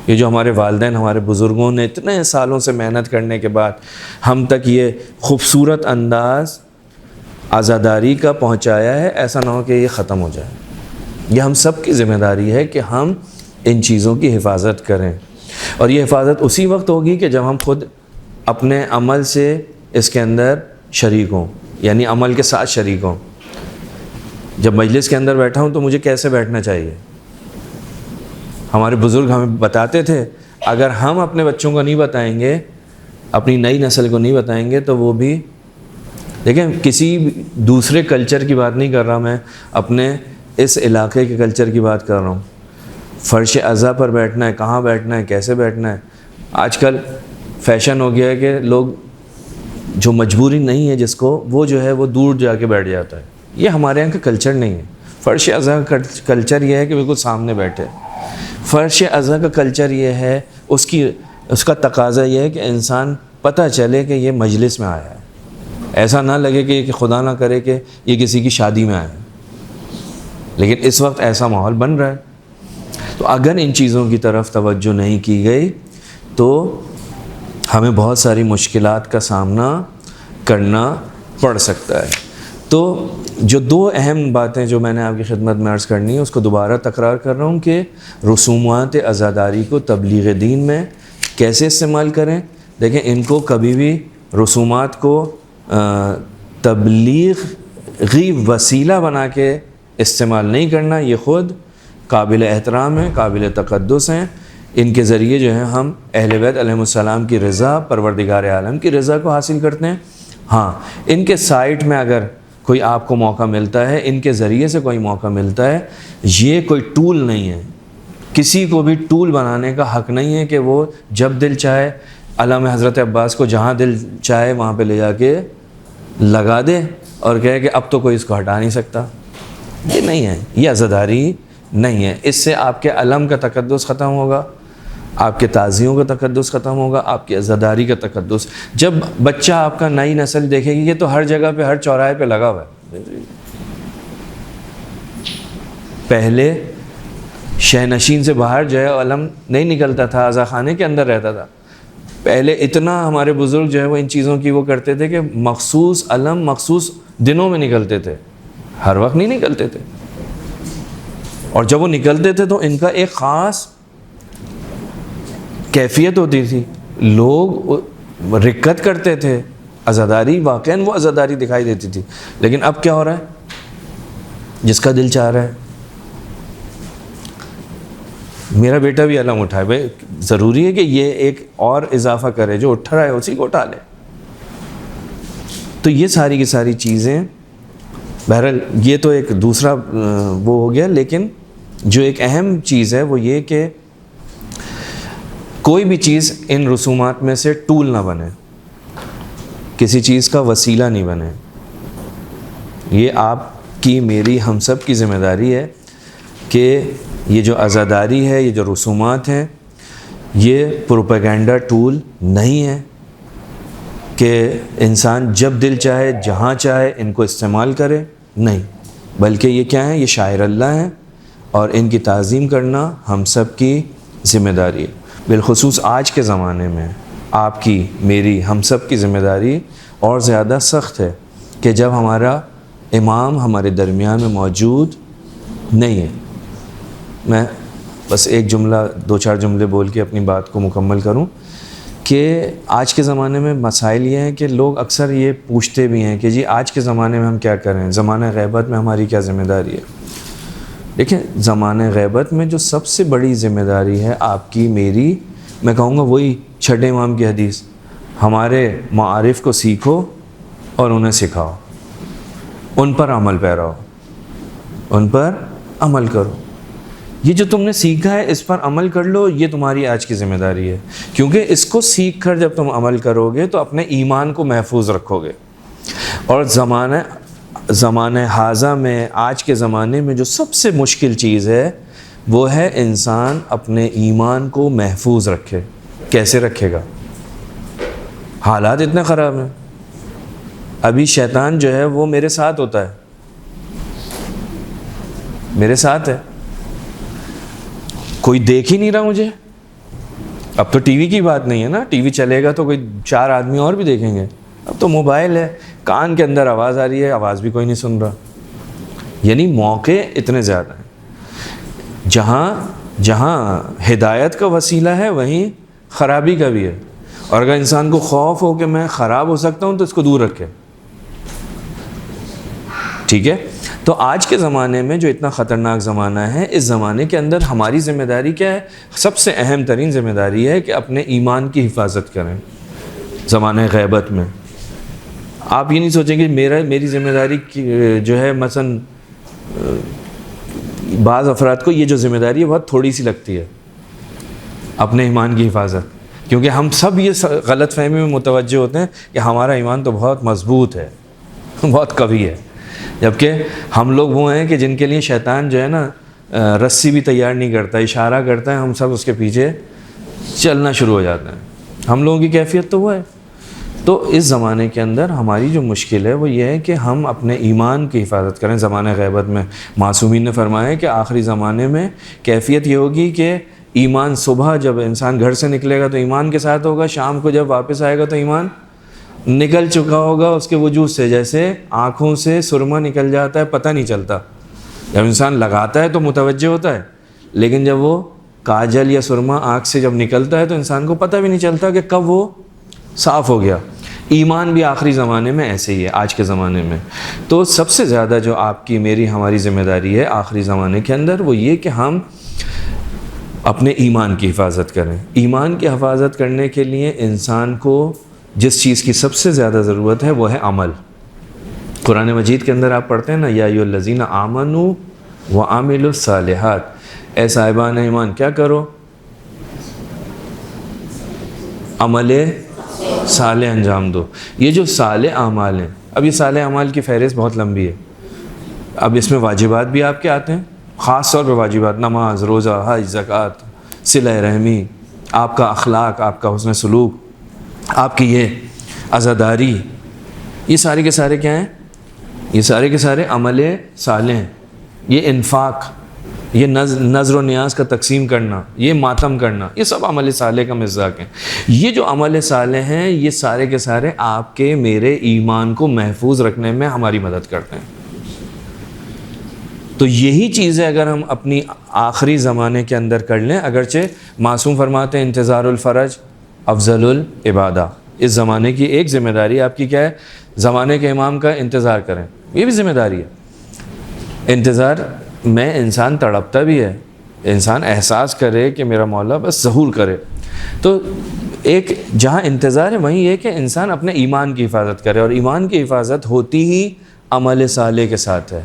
یہ جو ہمارے والدین ہمارے بزرگوں نے اتنے سالوں سے محنت کرنے کے بعد ہم تک یہ خوبصورت انداز عزاداری کا پہنچایا ہے، ایسا نہ ہو کہ یہ ختم ہو جائے۔ یہ ہم سب کی ذمہ داری ہے کہ ہم ان چیزوں کی حفاظت کریں، اور یہ حفاظت اسی وقت ہوگی کہ جب ہم خود اپنے عمل سے اس کے اندر شریک ہوں، یعنی عمل کے ساتھ شریک ہوں۔ جب مجلس کے اندر بیٹھا ہوں تو مجھے کیسے بیٹھنا چاہیے؟ ہمارے بزرگ ہمیں بتاتے تھے، اگر ہم اپنے بچوں کو نہیں بتائیں گے، اپنی نئی نسل کو نہیں بتائیں گے، تو وہ بھی دیکھیں، کسی دوسرے کلچر کی بات نہیں کر رہا میں، اپنے اس علاقے کے کلچر کی بات کر رہا ہوں۔ فرش عزا پر بیٹھنا ہے، کہاں بیٹھنا ہے، کیسے بیٹھنا ہے۔ آج کل فیشن ہو گیا ہے کہ لوگ جو مجبوری نہیں ہے جس کو، وہ جو ہے وہ دور جا کے بیٹھ جاتا ہے۔ یہ ہمارے یہاں کا کلچر نہیں ہے۔ فرش عزا کا کلچر یہ ہے کہ بالکل سامنے بیٹھے۔ فرش عزا کا کلچر یہ ہے، اس کا تقاضا یہ ہے کہ انسان پتہ چلے کہ یہ مجلس میں آیا ہے، ایسا نہ لگے کہ خدا نہ کرے کہ یہ کسی کی شادی میں آیا ہے۔ لیکن اس وقت ایسا ماحول بن رہا ہے۔ تو اگر ان چیزوں کی طرف توجہ نہیں کی گئی تو ہمیں بہت ساری مشکلات کا سامنا کرنا پڑ سکتا ہے۔ تو جو دو اہم باتیں جو میں نے آپ کی خدمت میں عرض کرنی ہے، اس کو دوبارہ تکرار کر رہا ہوں کہ رسومات عزاداری کو تبلیغ دین میں کیسے استعمال کریں۔ دیکھیں، ان کو کبھی بھی رسومات کو تبلیغی وسیلہ بنا کے استعمال نہیں کرنا۔ یہ خود قابل احترام ہیں، قابل تقدس ہیں۔ ان کے ذریعے جو ہے ہم اہل بیت علیہم السلام کی رضا، پروردگار عالم کی رضا کو حاصل کرتے ہیں۔ ہاں، ان کے سائٹ میں اگر کوئی آپ کو موقع ملتا ہے، ان کے ذریعے سے کوئی موقع ملتا ہے، یہ کوئی ٹول نہیں ہے۔ کسی کو بھی ٹول بنانے کا حق نہیں ہے کہ وہ جب دل چاہے علامہ حضرت عباس کو جہاں دل چاہے وہاں پہ لے جا کے لگا دے اور کہے کہ اب تو کوئی اس کو ہٹا نہیں سکتا۔ یہ نہیں ہے، یہ عزاداری نہیں ہے۔ اس سے آپ کے علم کا تقدس ختم ہوگا، آپ کے تازیوں کا تقدس ختم ہوگا، آپ کی عزاداری کا تقدس۔ جب بچہ آپ کا نئی نسل دیکھے گی، یہ تو ہر جگہ پہ، ہر چوراہے پہ لگا ہوا ہے۔ پہلے شہ نشین سے باہر جو ہے علم نہیں نکلتا تھا، عزا خانے کے اندر رہتا تھا۔ پہلے اتنا ہمارے بزرگ جو ہے وہ ان چیزوں کی وہ کرتے تھے کہ مخصوص علم مخصوص دنوں میں نکلتے تھے، ہر وقت نہیں نکلتے تھے۔ اور جب وہ نکلتے تھے تو ان کا ایک خاص کیفیت ہوتی تھی، لوگ رکت کرتے تھے، عزاداری واقعاً وہ عزاداری دکھائی دیتی تھی۔ لیکن اب کیا ہو رہا ہے؟ جس کا دل چاہ رہا ہے، میرا بیٹا بھی علم اٹھائے، بھائی ضروری ہے کہ یہ ایک اور اضافہ کرے، جو اٹھ رہا ہے اسی کو اٹھا لے۔ تو یہ ساری کی ساری چیزیں، بہرحال یہ تو ایک دوسرا وہ ہو گیا، لیکن جو ایک اہم چیز ہے وہ یہ کہ کوئی بھی چیز ان رسومات میں سے ٹول نہ بنے، کسی چیز کا وسیلہ نہیں بنے۔ یہ آپ کی، میری، ہم سب کی ذمہ داری ہے کہ یہ جو عزاداری ہے، یہ جو رسومات ہیں، یہ پروپیگنڈا ٹول نہیں ہے کہ انسان جب دل چاہے جہاں چاہے ان کو استعمال کرے، نہیں، بلکہ یہ کیا ہے؟ یہ شاعر اللہ ہیں، اور ان کی تعظیم کرنا ہم سب کی ذمہ داری ہے۔ بالخصوص آج کے زمانے میں آپ کی، میری، ہم سب کی ذمہ داری اور زیادہ سخت ہے کہ جب ہمارا امام ہمارے درمیان میں موجود نہیں ہے۔ میں بس ایک جملہ، دو چار جملے بول کے اپنی بات کو مکمل کروں کہ آج کے زمانے میں مسائل یہ ہیں کہ لوگ اکثر یہ پوچھتے بھی ہیں کہ جی آج کے زمانے میں ہم کیا کریں، زمانہ غیبت میں ہماری کیا ذمہ داری ہے۔ دیکھیں، زمانہ غیبت میں جو سب سے بڑی ذمہ داری ہے آپ کی، میری، میں کہوں گا وہی چھٹے امام کی حدیث، ہمارے معارف کو سیکھو اور انہیں سکھاؤ، ان پر عمل پیراؤ، ان پر عمل کرو۔ یہ جو تم نے سیکھا ہے اس پر عمل کر لو، یہ تمہاری آج کی ذمہ داری ہے، کیونکہ اس کو سیکھ کر جب تم عمل کرو گے تو اپنے ایمان کو محفوظ رکھو گے۔ اور زمانہ حاضہ میں، آج کے زمانے میں جو سب سے مشکل چیز ہے وہ ہے انسان اپنے ایمان کو محفوظ رکھے۔ کیسے رکھے گا؟ حالات اتنے خراب ہیں۔ ابھی شیطان جو ہے وہ میرے ساتھ ہوتا ہے، میرے ساتھ ہے، کوئی دیکھ ہی نہیں رہا مجھے، اب تو ٹی وی کی بات نہیں ہے نا، ٹی وی چلے گا تو کوئی 4 آدمی اور بھی دیکھیں گے. اب تو موبائل ہے، کان کے اندر آواز آ رہی ہے، آواز بھی کوئی نہیں سن رہا. یعنی موقع اتنے زیادہ ہیں. جہاں ہدایت کا وسیلہ ہے وہیں خرابی کا بھی ہے. اور اگر انسان کو خوف ہو کہ میں خراب ہو سکتا ہوں تو اس کو دور رکھے. ٹھیک ہے. تو آج کے زمانے میں جو اتنا خطرناک زمانہ ہے، اس زمانے کے اندر ہماری ذمہ داری کیا ہے؟ سب سے اہم ترین ذمہ داری ہے کہ اپنے ایمان کی حفاظت کریں. زمانہ غیبت میں آپ یہ نہیں سوچیں کہ میری ذمہ داری جو ہے، مثلا بعض افراد کو یہ جو ذمہ داری ہے بہت تھوڑی سی لگتی ہے، اپنے ایمان کی حفاظت. کیونکہ ہم سب یہ غلط فہمی میں متوجہ ہوتے ہیں کہ ہمارا ایمان تو بہت مضبوط ہے، بہت قوی ہے. جبکہ ہم لوگ وہ ہیں کہ جن کے لیے شیطان جو ہے نا رسی بھی تیار نہیں کرتا، اشارہ کرتا ہے، ہم سب اس کے پیچھے چلنا شروع ہو جاتے ہیں. ہم لوگوں کی کیفیت تو وہ ہے. تو اس زمانے کے اندر ہماری جو مشکل ہے وہ یہ ہے کہ ہم اپنے ایمان کی حفاظت کریں. زمانہ غیبت میں معصومین نے فرمایا کہ آخری زمانے میں کیفیت یہ ہوگی کہ ایمان صبح جب انسان گھر سے نکلے گا تو ایمان کے ساتھ ہوگا، شام کو جب واپس آئے گا تو ایمان نکل چکا ہوگا اس کے وجود سے. جیسے آنکھوں سے سرما نکل جاتا ہے، پتہ نہیں چلتا. جب انسان لگاتا ہے تو متوجہ ہوتا ہے، لیکن جب وہ کاجل یا سرما آنکھ سے جب نکلتا ہے تو انسان کو پتہ بھی نہیں چلتا کہ کب وہ صاف ہو گیا. ایمان بھی آخری زمانے میں ایسے ہی ہے، آج کے زمانے میں. تو سب سے زیادہ جو آپ کی میری ہماری ذمہ داری ہے آخری زمانے کے اندر وہ یہ کہ ہم اپنے ایمان کی حفاظت کریں. ایمان کی حفاظت کرنے کے لیے انسان کو جس چیز کی سب سے زیادہ ضرورت ہے وہ ہے عمل. قرآن مجید کے اندر آپ پڑھتے ہیں نا، یا ایھا الذین آمنوا وعملوا الصالحات، اے صاحبان ایمان کیا کرو؟ عمل صالح انجام دو. یہ جو صالح اعمال ہیں، اب یہ صالح اعمال کی فہرست بہت لمبی ہے. اب اس میں واجبات بھی آپ کے آتے ہیں، خاص طور پہ واجبات، نماز، روزہ، حج، زکوٰۃ، صلہ رحمی، آپ کا اخلاق، آپ کا حسن سلوک، آپ کی یہ عزاداری، یہ سارے کے سارے کیا ہیں؟ یہ سارے کے سارے عمل صالح ہیں. یہ انفاق، یہ نظر و نیاز کا تقسیم کرنا، یہ ماتم کرنا، یہ سب عمل صالح کا مصداق ہیں. یہ جو عمل صالح ہیں یہ سارے کے سارے آپ کے میرے ایمان کو محفوظ رکھنے میں ہماری مدد کرتے ہیں. تو یہی چیزیں اگر ہم اپنی آخری زمانے کے اندر کر لیں، اگرچہ معصوم فرماتے ہیں انتظار الفرج افضل العبادہ. اس زمانے کی ایک ذمہ داری آپ کی کیا ہے؟ زمانے کے امام کا انتظار کریں. یہ بھی ذمہ داری ہے. انتظار میں انسان تڑپتا بھی ہے، انسان احساس کرے کہ میرا مولا بس ظہور کرے. تو ایک جہاں انتظار ہے وہیں یہ کہ انسان اپنے ایمان کی حفاظت کرے، اور ایمان کی حفاظت ہوتی ہی عمل صالح کے ساتھ ہے.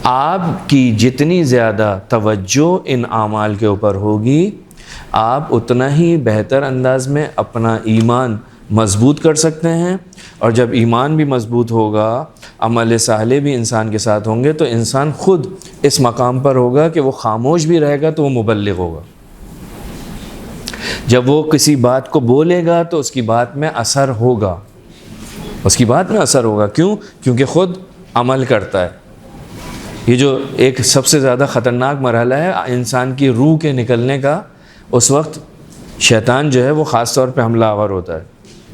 آپ کی جتنی زیادہ توجہ ان اعمال کے اوپر ہوگی، آپ اتنا ہی بہتر انداز میں اپنا ایمان مضبوط کر سکتے ہیں. اور جب ایمان بھی مضبوط ہوگا، عمل صالح بھی انسان کے ساتھ ہوں گے، تو انسان خود اس مقام پر ہوگا کہ وہ خاموش بھی رہے گا تو وہ مبلغ ہوگا. جب وہ کسی بات کو بولے گا تو اس کی بات میں اثر ہوگا، اس کی بات میں اثر ہوگا. کیوں؟ کیونکہ خود عمل کرتا ہے. یہ جو ایک سب سے زیادہ خطرناک مرحلہ ہے انسان کی روح کے نکلنے کا، اس وقت شیطان جو ہے وہ خاص طور پہ حملہ آور ہوتا ہے.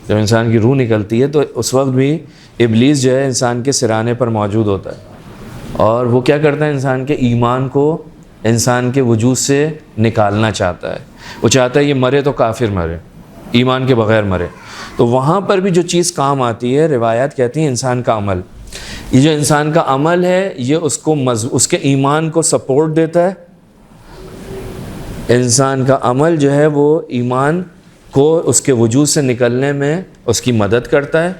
جب انسان کی روح نکلتی ہے تو اس وقت بھی ابلیس جو ہے انسان کے سرانے پر موجود ہوتا ہے، اور وہ کیا کرتا ہے؟ انسان کے ایمان کو انسان کے وجود سے نکالنا چاہتا ہے. وہ چاہتا ہے یہ مرے تو کافر مرے، ایمان کے بغیر مرے. تو وہاں پر بھی جو چیز کام آتی ہے، روایات کہتی ہیں انسان کا عمل. یہ جو انسان کا عمل ہے یہ اس کے ایمان کو سپورٹ دیتا ہے. انسان کا عمل جو ہے وہ ایمان کو اس کے وجود سے نکلنے میں اس کی مدد کرتا ہے.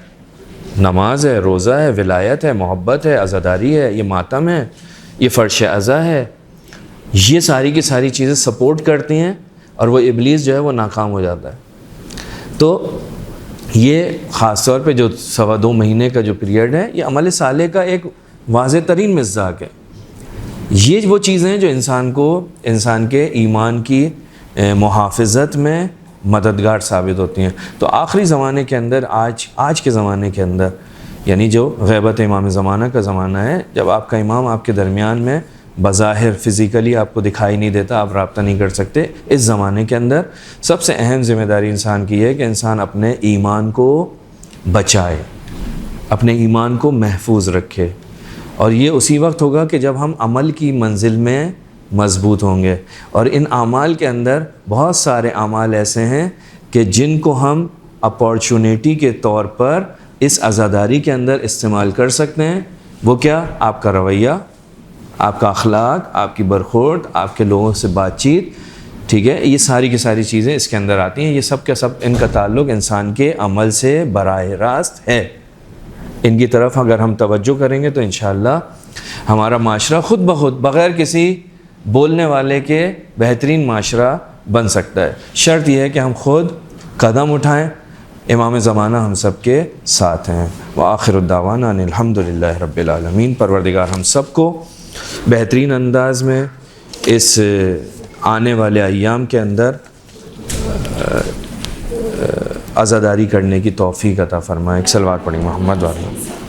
نماز ہے، روزہ ہے، ولایت ہے، محبت ہے، عزاداری ہے، یہ ماتم ہے، یہ فرش عزا ہے، یہ ساری کی ساری چیزیں سپورٹ کرتی ہیں، اور وہ ابلیس جو ہے وہ ناکام ہو جاتا ہے. تو یہ خاص طور پہ جو 2.25 مہینے کا جو پیریڈ ہے، یہ عمل صالح کا ایک واضح ترین مصداق ہے. یہ وہ چیزیں ہیں جو انسان کے ایمان کی محافظت میں مددگار ثابت ہوتی ہیں. تو آخری زمانے کے اندر آج کے زمانے کے اندر، یعنی جو غیبت امام زمانہ کا زمانہ ہے، جب آپ کا امام آپ کے درمیان میں بظاہر فزیکلی آپ کو دکھائی نہیں دیتا، آپ رابطہ نہیں کر سکتے، اس زمانے کے اندر سب سے اہم ذمہ داری انسان کی ہے کہ انسان اپنے ایمان کو بچائے، اپنے ایمان کو محفوظ رکھے، اور یہ اسی وقت ہوگا کہ جب ہم عمل کی منزل میں مضبوط ہوں گے۔ اور ان اعمال کے اندر بہت سارے اعمال ایسے ہیں کہ جن کو ہم اپارچونیٹی کے طور پر اس عزاداری کے اندر استعمال کر سکتے ہیں۔ وہ کیا؟ آپ کا رویہ، آپ کا اخلاق، آپ کی برخورد، آپ کے لوگوں سے بات چیت، ٹھیک ہے، یہ ساری کی ساری چیزیں اس کے اندر آتی ہیں۔ یہ سب کا سب ان کا تعلق انسان کے عمل سے براہ راست ہے۔ ان کی طرف اگر ہم توجہ کریں گے تو انشاءاللہ ہمارا معاشرہ خود بخود بغیر کسی بولنے والے کے بہترین معاشرہ بن سکتا ہے۔ شرط یہ ہے کہ ہم خود قدم اٹھائیں، امام زمانہ ہم سب کے ساتھ ہیں۔ وآخر الدعوانا ان الحمدللہ رب العالمین۔ پروردگار ہم سب کو بہترین انداز میں اس آنے والے ایام کے اندر عزاداری کرنے کی توفیق عطا فرمائے۔ ایک صلوات پڑھیں محمد وعلیہ۔